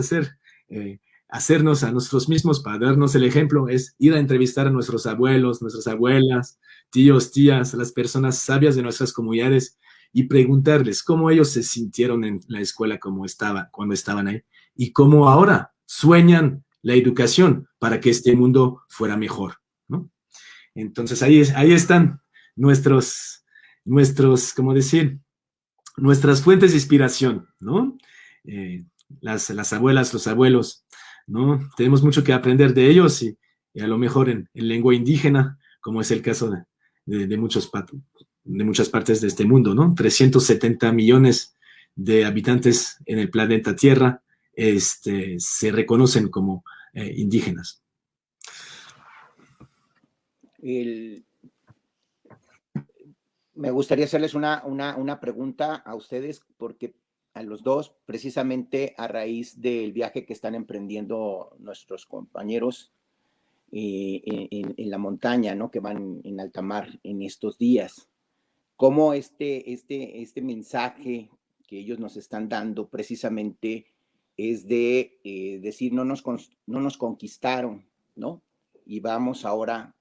hacernos a nosotros mismos para darnos el ejemplo, es ir a entrevistar a nuestros abuelos, nuestras abuelas, tíos, tías, a las personas sabias de nuestras comunidades y preguntarles cómo ellos se sintieron en la escuela cuando estaban ahí y cómo ahora sueñan la educación para que este mundo fuera mejor, ¿no? Entonces ahí están ¿cómo decir? Nuestras fuentes de inspiración, ¿no? Las abuelas, los abuelos, ¿no? Tenemos mucho que aprender de ellos y a lo mejor en lengua indígena, como es el caso de muchas partes de este mundo, ¿no? 370 millones de habitantes en el planeta Tierra se reconocen como indígenas. Me gustaría hacerles una pregunta a ustedes, porque a los dos, precisamente a raíz del viaje que están emprendiendo nuestros compañeros en la montaña, ¿no? Que van en alta mar en estos días. Cómo este mensaje que ellos nos están dando precisamente es de decir, no nos conquistaron, ¿no? Y vamos ahora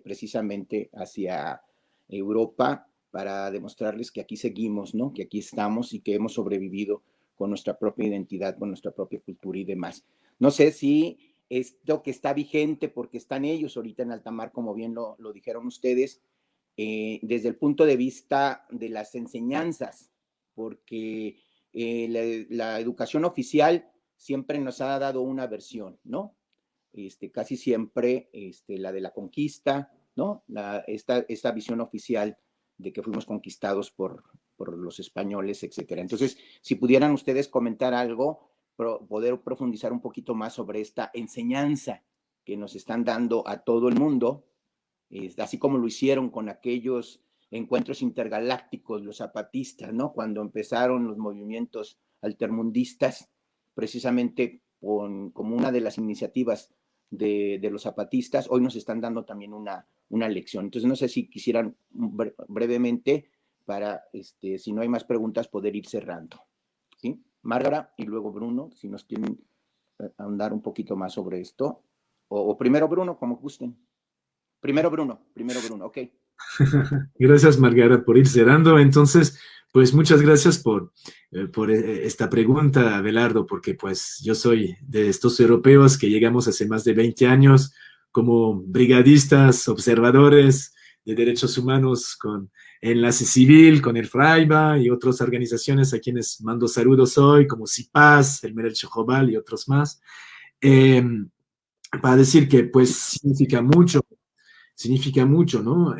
precisamente hacia Europa para demostrarles que aquí seguimos, ¿no? Que aquí estamos y que hemos sobrevivido con nuestra propia identidad, con nuestra propia cultura y demás. No sé si esto que está vigente, porque están ellos ahorita en alta mar, como bien lo dijeron ustedes, desde el punto de vista de las enseñanzas, porque la educación oficial siempre nos ha dado una versión, ¿no? Casi siempre la de la conquista, ¿no? Esta visión oficial de que fuimos conquistados por los españoles, etcétera. Entonces, si pudieran ustedes comentar algo, poder profundizar un poquito más sobre esta enseñanza que nos están dando a todo el mundo, así como lo hicieron con aquellos encuentros intergalácticos, los zapatistas, ¿no? Cuando empezaron los movimientos altermundistas, precisamente como una de las iniciativas de los zapatistas, hoy nos están dando también una lección. Entonces, no sé si quisieran brevemente, para, si no hay más preguntas, poder ir cerrando. ¿Sí? Márgara y luego Bruno, si nos quieren ahondar un poquito más sobre esto. O primero Bruno, como gusten. Primero Bruno, ok. Gracias, Margarita, por ir cerrando. Entonces, pues muchas gracias por esta pregunta, Abelardo, porque pues yo soy de estos europeos que llegamos hace más de 20 años como brigadistas, observadores de derechos humanos con Enlace Civil, con el FRAIBA y otras organizaciones a quienes mando saludos hoy, como CIPAS, el Merel Chojobal y otros más, para decir que pues significa mucho, ¿no?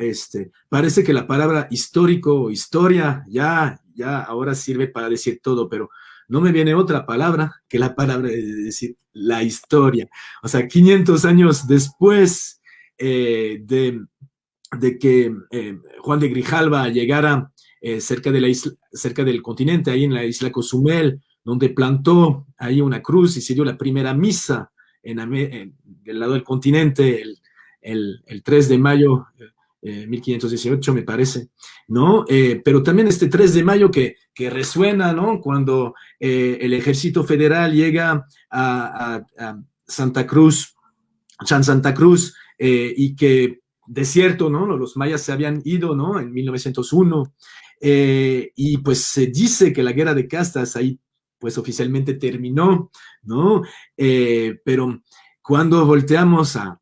Parece que la palabra histórico o historia ya ahora sirve para decir todo, pero no me viene otra palabra que la palabra de decir la historia. O sea, 500 años después de que Juan de Grijalva llegara cerca del continente, ahí en la isla Cozumel, donde plantó ahí una cruz y se dio la primera misa del lado del continente, el 3 de mayo 1518, me parece, ¿no? Pero también este 3 de mayo que resuena, ¿no? Cuando el ejército federal llega a Santa Cruz, Santa Cruz, y que desierto, ¿no? Los mayas se habían ido, ¿no? En 1901, y pues se dice que la guerra de castas ahí pues oficialmente terminó, ¿no? Pero cuando volteamos a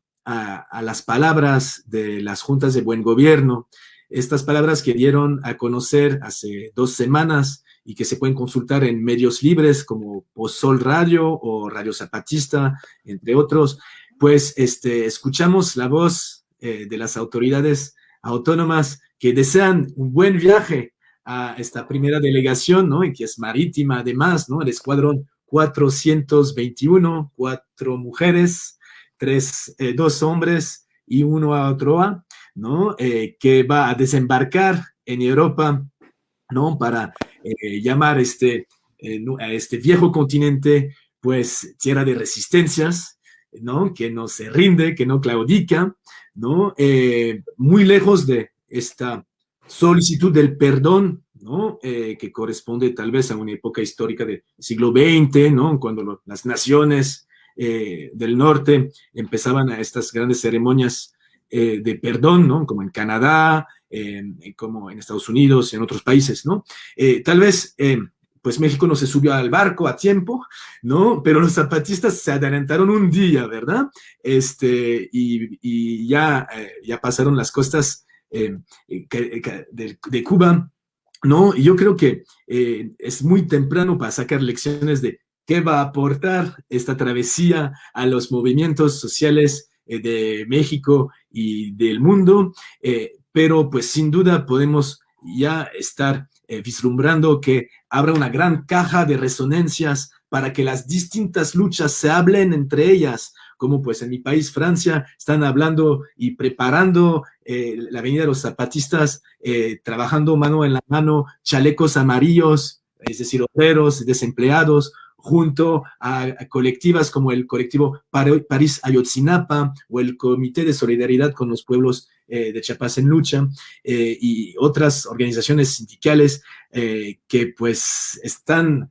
las palabras de las juntas de buen gobierno, estas palabras que dieron a conocer hace 2 semanas y que se pueden consultar en medios libres como Pozol Radio o Radio Zapatista, entre otros, pues escuchamos la voz de las autoridades autónomas que desean un buen viaje a esta primera delegación, ¿no? Y que es marítima además, ¿no? El escuadrón 421, 4 mujeres, 2 hombres y 1 a otro A, ¿no? Que va a desembarcar en Europa, ¿no? Para llamar a este viejo continente, pues, tierra de resistencias, ¿no? Que no se rinde, que no claudica, ¿no? Muy lejos de esta solicitud del perdón, ¿no? Que corresponde tal vez a una época histórica del siglo XX, ¿no? Cuando las naciones del norte empezaban a estas grandes ceremonias de perdón, ¿no? Como en Canadá, como en Estados Unidos, en otros países, ¿no? Tal vez, pues México no se subió al barco a tiempo, ¿no? Pero los zapatistas se adelantaron un día, ¿verdad? Y ya pasaron las costas de Cuba, ¿no? Y yo creo que es muy temprano para sacar lecciones de qué va a aportar esta travesía a los movimientos sociales de México y del mundo, pero pues sin duda podemos ya estar vislumbrando que habrá una gran caja de resonancias para que las distintas luchas se hablen entre ellas como pues en mi país, Francia, están hablando y preparando la venida de los zapatistas, trabajando mano en la mano, chalecos amarillos, es decir, obreros, desempleados, junto a colectivas como el colectivo París Ayotzinapa o el Comité de Solidaridad con los Pueblos de Chiapas en Lucha, y otras organizaciones sindicales que pues están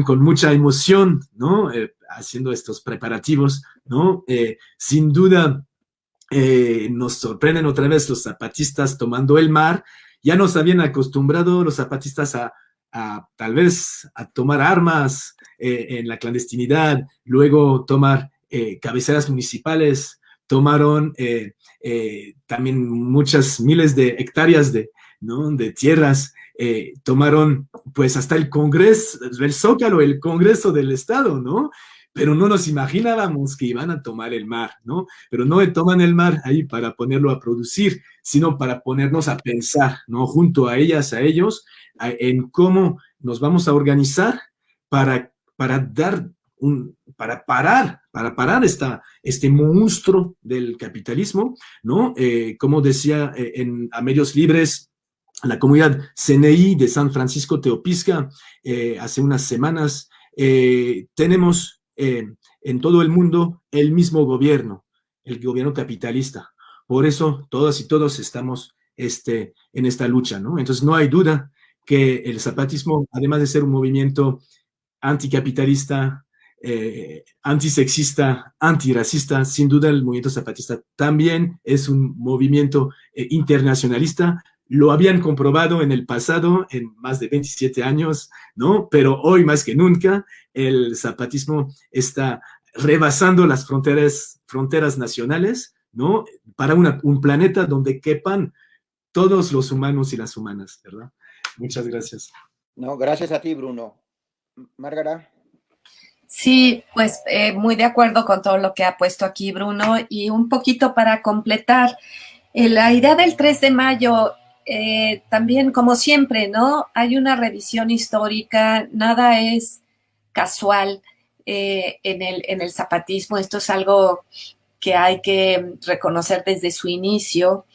con mucha emoción, ¿no? Haciendo estos preparativos, ¿no? Sin duda, nos sorprenden otra vez los zapatistas tomando el mar. Ya nos habían acostumbrado los zapatistas a tal vez a tomar armas en la clandestinidad, luego tomar cabeceras municipales, tomaron también muchas miles de hectáreas ¿no? de tierras, tomaron pues hasta el Congreso, el Zócalo, el Congreso del Estado, ¿no? Pero no nos imaginábamos que iban a tomar el mar, ¿no? Pero no toman el mar ahí para ponerlo a producir, sino para ponernos a pensar, ¿no? Junto a ellas, a ellos, en cómo nos vamos a organizar para dar para parar este monstruo del capitalismo, ¿no? Como decía a Medios Libres, la comunidad CNI de San Francisco Teopisca, hace unas semanas, tenemos en todo el mundo el mismo gobierno, el gobierno capitalista. Por eso todas y todos estamos en esta lucha, ¿no? Entonces no hay duda que el zapatismo, además de ser un movimiento anticapitalista, antisexista, antirracista, sin duda el movimiento zapatista también es un movimiento internacionalista. Lo habían comprobado en el pasado, en más de 27 años, ¿no? Pero hoy más que nunca el zapatismo está rebasando las fronteras nacionales, ¿no? Para un planeta donde quepan todos los humanos y las humanas, ¿verdad? Muchas gracias. No, gracias a ti, Bruno. Márgara. Sí, pues muy de acuerdo con todo lo que ha puesto aquí Bruno, y un poquito para completar, la idea del 3 de mayo, también como siempre, ¿no? Hay una revisión histórica, nada es casual en el zapatismo, esto es algo que hay que reconocer desde su inicio.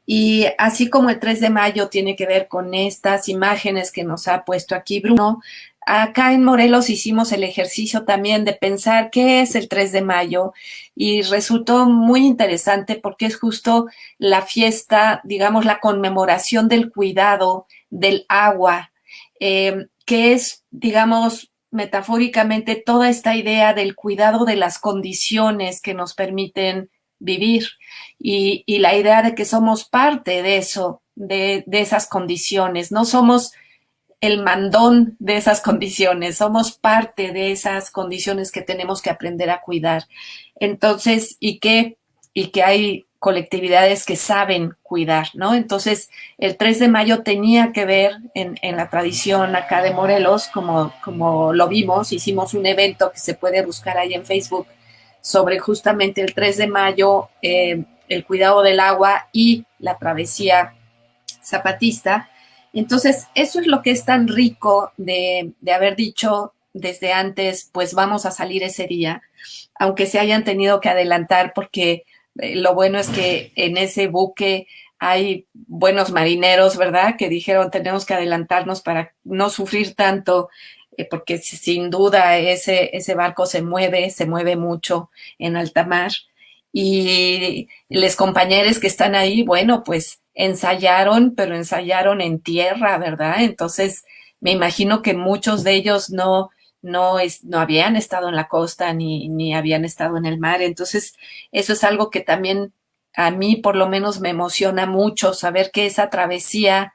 Y así como el 3 de mayo tiene que ver con estas imágenes que nos ha puesto aquí Bruno, acá en Morelos hicimos el ejercicio también de pensar qué es el 3 de mayo y resultó muy interesante porque es justo la fiesta, digamos, la conmemoración del cuidado del agua, que es, digamos, metafóricamente toda esta idea del cuidado de las condiciones que nos permiten vivir y la idea de que somos parte de eso, de esas condiciones, no somos el mandón de esas condiciones, somos parte de esas condiciones que tenemos que aprender a cuidar. Entonces, y que hay colectividades que saben cuidar, ¿no? Entonces, el 3 de mayo tenía que ver en la tradición acá de Morelos, como lo vimos, hicimos un evento que se puede buscar ahí en Facebook sobre justamente el 3 de mayo, el cuidado del agua y la travesía zapatista. Entonces, eso es lo que es tan rico de haber dicho desde antes, pues vamos a salir ese día, aunque se hayan tenido que adelantar, porque lo bueno es que en ese buque hay buenos marineros, ¿verdad? Que dijeron, tenemos que adelantarnos para no sufrir tanto, porque sin duda ese barco se mueve mucho en alta mar. Y los compañeros que están ahí, bueno, pues ensayaron, pero ensayaron en tierra, ¿verdad? Entonces, me imagino que muchos de ellos no habían estado en la costa ni habían estado en el mar. Entonces, eso es algo que también a mí por lo menos me emociona mucho, saber que esa travesía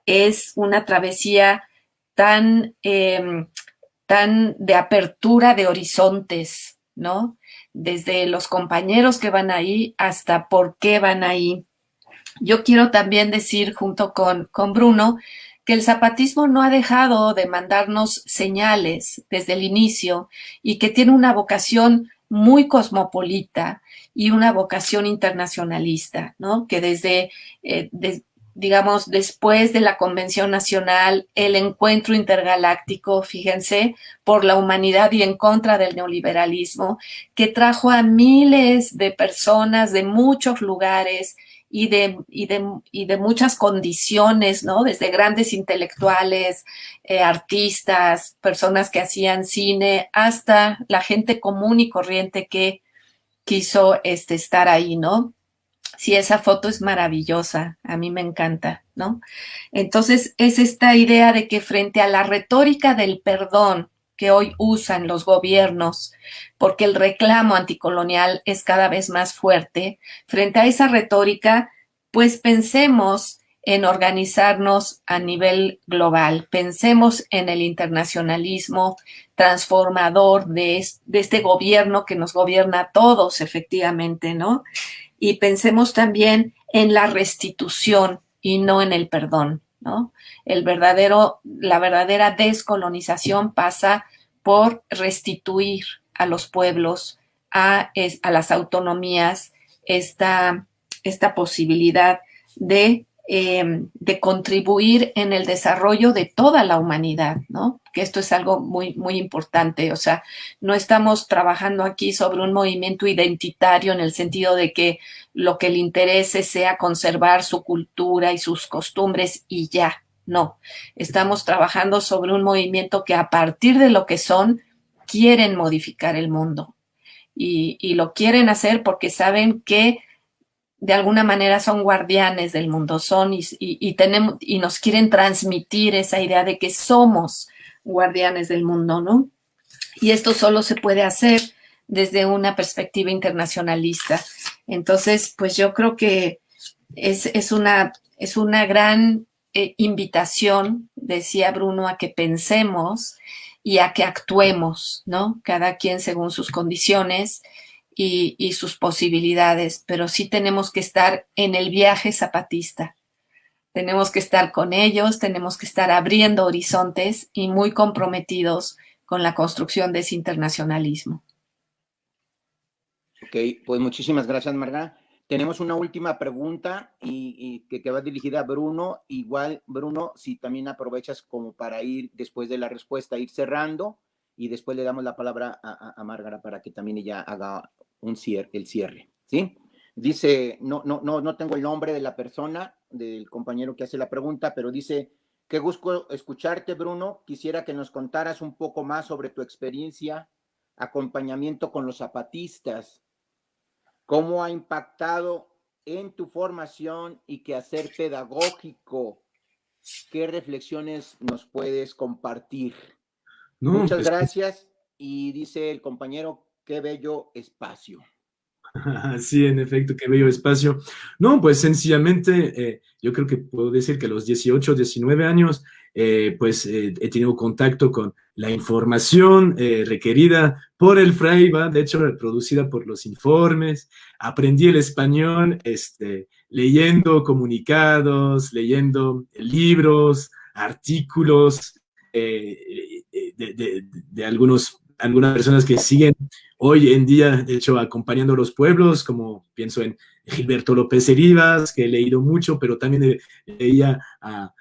es una travesía tan de apertura de horizontes, ¿no? Desde los compañeros que van ahí hasta por qué van ahí. Yo quiero también decir, junto con Bruno, que el zapatismo no ha dejado de mandarnos señales desde el inicio y que tiene una vocación muy cosmopolita y una vocación internacionalista, ¿no? Que desde digamos, después de la Convención Nacional, el encuentro intergaláctico, fíjense, por la humanidad y en contra del neoliberalismo, que trajo a miles de personas de muchos lugares y de muchas condiciones, ¿no? Desde grandes intelectuales, artistas, personas que hacían cine, hasta la gente común y corriente que quiso estar ahí, ¿no? Sí, esa foto es maravillosa, a mí me encanta, ¿no? Entonces, es esta idea de que frente a la retórica del perdón que hoy usan los gobiernos, porque el reclamo anticolonial es cada vez más fuerte, frente a esa retórica, pues pensemos en organizarnos a nivel global, pensemos en el internacionalismo transformador de este gobierno que nos gobierna a todos, efectivamente, ¿no? Y pensemos también en la restitución y no en el perdón, ¿no? La verdadera descolonización pasa por restituir a los pueblos, a las autonomías, esta posibilidad de contribuir en el desarrollo de toda la humanidad, ¿no? Que esto es algo muy, muy importante. O sea, no estamos trabajando aquí sobre un movimiento identitario en el sentido de que lo que le interese sea conservar su cultura y sus costumbres y ya. No, estamos trabajando sobre un movimiento que a partir de lo que son, quieren modificar el mundo. Y lo quieren hacer porque saben que de alguna manera son guardianes del mundo, y nos quieren transmitir esa idea de que somos guardianes del mundo, ¿no? Y esto solo se puede hacer desde una perspectiva internacionalista. Entonces, pues yo creo que es una gran invitación, decía Bruno, a que pensemos y a que actuemos, ¿no? Cada quien según sus condiciones y sus posibilidades, pero sí tenemos que estar en el viaje zapatista. Tenemos que estar con ellos, tenemos que estar abriendo horizontes y muy comprometidos con la construcción de ese internacionalismo. Ok, pues muchísimas gracias, Marga. Tenemos una última pregunta y que va dirigida a Bruno. Igual, Bruno, si también aprovechas como para ir, después de la respuesta, ir cerrando, y después le damos la palabra a Márgara para que también ella haga el cierre, ¿sí? Dice, no tengo el nombre de la persona, del compañero que hace la pregunta, pero dice, qué gusto escucharte, Bruno. Quisiera que nos contaras un poco más sobre tu experiencia, acompañamiento con los zapatistas, cómo ha impactado en tu formación y quehacer pedagógico. ¿Qué reflexiones nos puedes compartir? No, muchas gracias. Y dice el compañero, qué bello espacio. Sí, en efecto, qué bello espacio. No, pues sencillamente, yo creo que puedo decir que a los 18, 19 años, he tenido contacto con la información requerida por el Fraiba, de hecho, reproducida por los informes. Aprendí el español leyendo comunicados, leyendo libros, artículos de algunas personas que siguen hoy en día, de hecho, acompañando a los pueblos, como pienso en Gilberto López Heribas, que he leído mucho, pero también leía a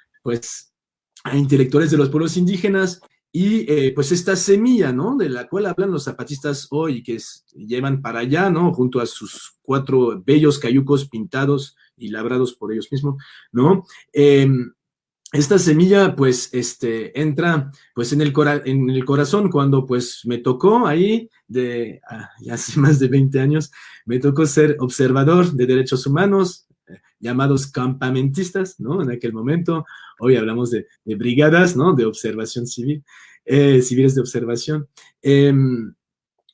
intelectuales de los pueblos indígenas, y pues esta semilla, ¿no?, de la cual hablan los zapatistas hoy, que llevan para allá, ¿no?, junto a sus 4 bellos cayucos pintados y labrados por ellos mismos, ¿no? Esta semilla, pues, entra, pues, en el corazón cuando, pues, me tocó ahí, ya hace más de 20 años, me tocó ser observador de derechos humanos, llamados campamentistas, ¿no? En aquel momento. Hoy hablamos de brigadas, ¿no?, de observación civil, civiles de observación.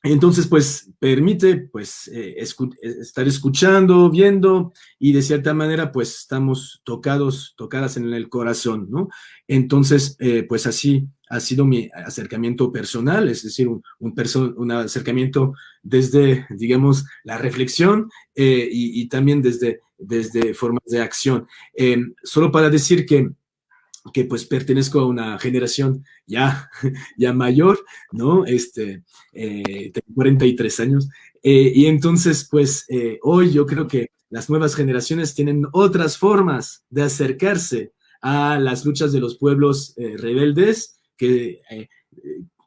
Entonces, pues, permite, pues, estar escuchando, viendo, y de cierta manera, pues, estamos tocadas en el corazón, ¿no? Entonces, pues, así ha sido mi acercamiento personal, es decir, un acercamiento desde, digamos, la reflexión y también desde formas de acción. Solo para decir que pues pertenezco a una generación ya mayor, ¿no? Tengo 43 años, y entonces, pues, hoy yo creo que las nuevas generaciones tienen otras formas de acercarse a las luchas de los pueblos rebeldes que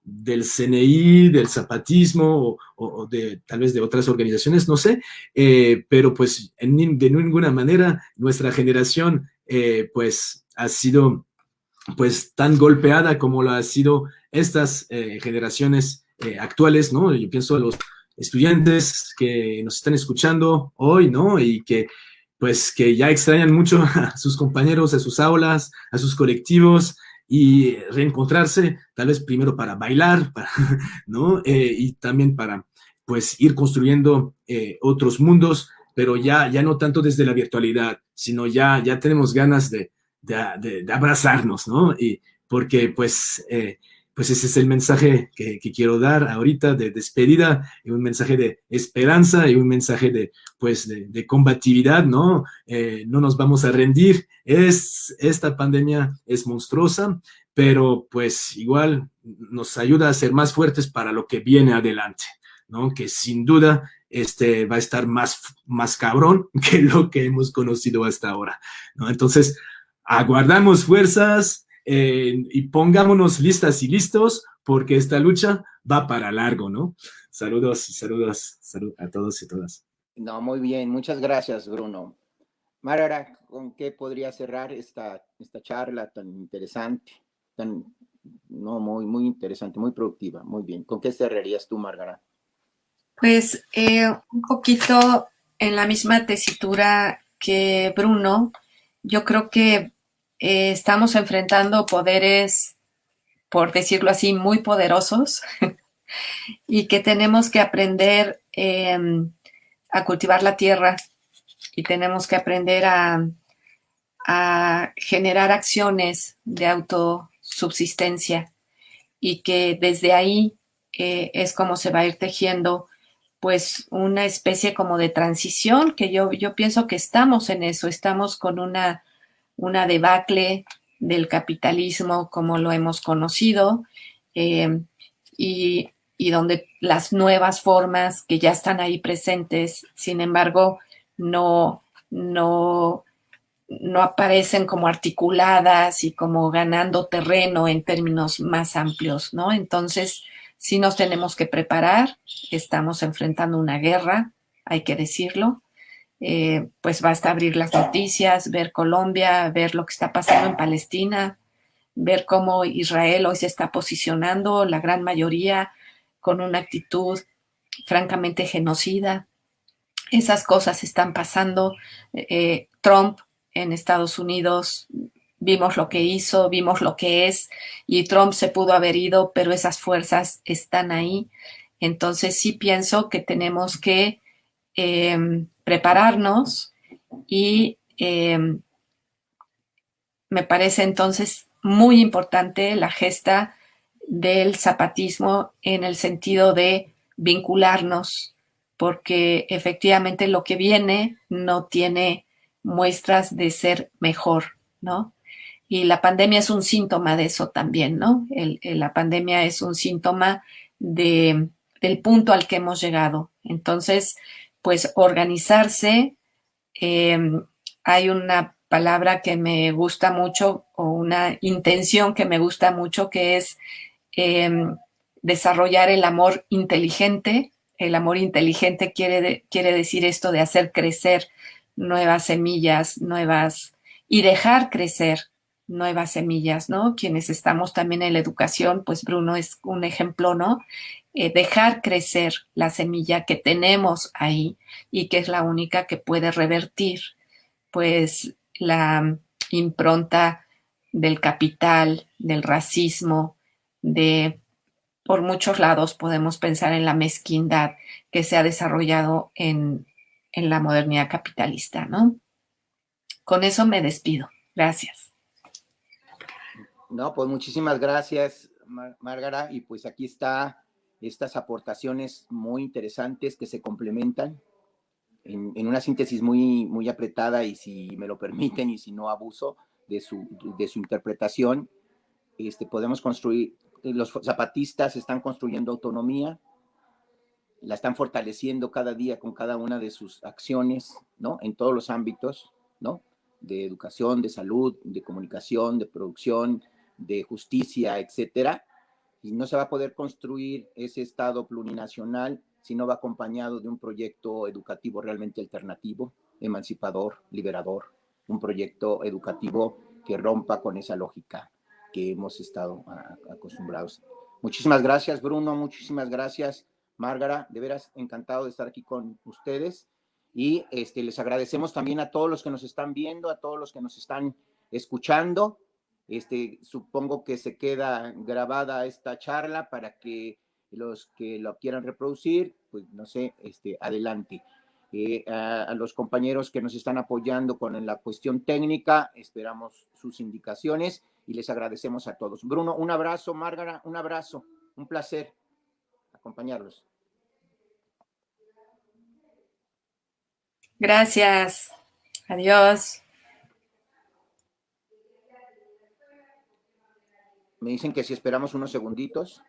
del CNI, del zapatismo o de tal vez de otras organizaciones, no sé, pero pues de ninguna manera nuestra generación pues ha sido pues tan golpeada como lo ha sido estas generaciones actuales, ¿no? Yo pienso a los estudiantes que nos están escuchando hoy, ¿no? Y que pues que ya extrañan mucho a sus compañeros, a sus aulas, a sus colectivos y reencontrarse, tal vez primero para bailar, ¿no? Y también para pues ir construyendo otros mundos, pero ya no tanto desde la virtualidad, sino ya tenemos ganas de abrazarnos, ¿no? Y porque pues ese es el mensaje que quiero dar ahorita de despedida, y un mensaje de esperanza y un mensaje pues de combatividad, ¿no? No nos vamos a rendir. Esta pandemia es monstruosa, pero pues igual nos ayuda a ser más fuertes para lo que viene adelante, ¿no? Que sin duda va a estar más cabrón que lo que hemos conocido hasta ahora, ¿no? Entonces, aguardamos fuerzas y pongámonos listas y listos porque esta lucha va para largo, ¿no? Saludos a todos y todas. No, muy bien, muchas gracias, Bruno. Márgara, ¿con qué podría cerrar esta charla tan interesante? No, muy interesante, muy productiva, muy bien. ¿Con qué cerrarías tú, Márgara? Pues un poquito en la misma tesitura que Bruno, yo creo que estamos enfrentando poderes, por decirlo así, muy poderosos y que tenemos que aprender a cultivar la tierra y tenemos que aprender a generar acciones de autosubsistencia y que desde ahí es como se va a ir tejiendo pues una especie como de transición, que yo pienso que estamos en eso, estamos con una debacle del capitalismo como lo hemos conocido y donde las nuevas formas que ya están ahí presentes, sin embargo, no aparecen como articuladas y como ganando terreno en términos más amplios, ¿no? Entonces, sí nos tenemos que preparar, estamos enfrentando una guerra, hay que decirlo, pues basta abrir las noticias, ver Colombia, ver lo que está pasando en Palestina, ver cómo Israel hoy se está posicionando, la gran mayoría con una actitud francamente genocida. Esas cosas están pasando. Trump en Estados Unidos, vimos lo que hizo, vimos lo que es, y Trump se pudo haber ido, pero esas fuerzas están ahí. Entonces sí pienso que tenemos que prepararnos y me parece entonces muy importante la gesta del zapatismo en el sentido de vincularnos, porque efectivamente lo que viene no tiene muestras de ser mejor, ¿no? Y la pandemia es un síntoma de eso también, ¿no? La pandemia es un síntoma del punto al que hemos llegado. Entonces, pues organizarse, hay una palabra que me gusta mucho o una intención que me gusta mucho que es desarrollar el amor inteligente. El amor inteligente quiere decir esto de hacer crecer nuevas semillas, y dejar crecer nuevas semillas, ¿no? Quienes estamos también en la educación, pues Bruno es un ejemplo, ¿no? Dejar crecer la semilla que tenemos ahí y que es la única que puede revertir, pues, la impronta del capital, del racismo, por muchos lados podemos pensar en la mezquindad que se ha desarrollado en la modernidad capitalista, ¿no? Con eso me despido. Gracias. No, pues muchísimas gracias, Márgara, y pues aquí está estas aportaciones muy interesantes que se complementan en una síntesis muy apretada y si me lo permiten y si no abuso de su interpretación, podemos construir, los zapatistas están construyendo autonomía, la están fortaleciendo cada día con cada una de sus acciones, ¿no? En todos los ámbitos, ¿no? De educación, de salud, de comunicación, de producción, de justicia, etcétera. Y no se va a poder construir ese Estado plurinacional si no va acompañado de un proyecto educativo realmente alternativo, emancipador, liberador, un proyecto educativo que rompa con esa lógica que hemos estado acostumbrados. Muchísimas gracias, Bruno, muchísimas gracias, Márgara, de veras encantado de estar aquí con ustedes. Y les agradecemos también a todos los que nos están viendo, a todos los que nos están escuchando. Supongo que se queda grabada esta charla para que los que lo quieran reproducir, pues no sé, adelante. A los compañeros que nos están apoyando con la cuestión técnica, esperamos sus indicaciones y les agradecemos a todos. Bruno, un abrazo, Márgara, un abrazo, un placer acompañarlos. Gracias. Adiós. Me dicen que si esperamos unos segunditos.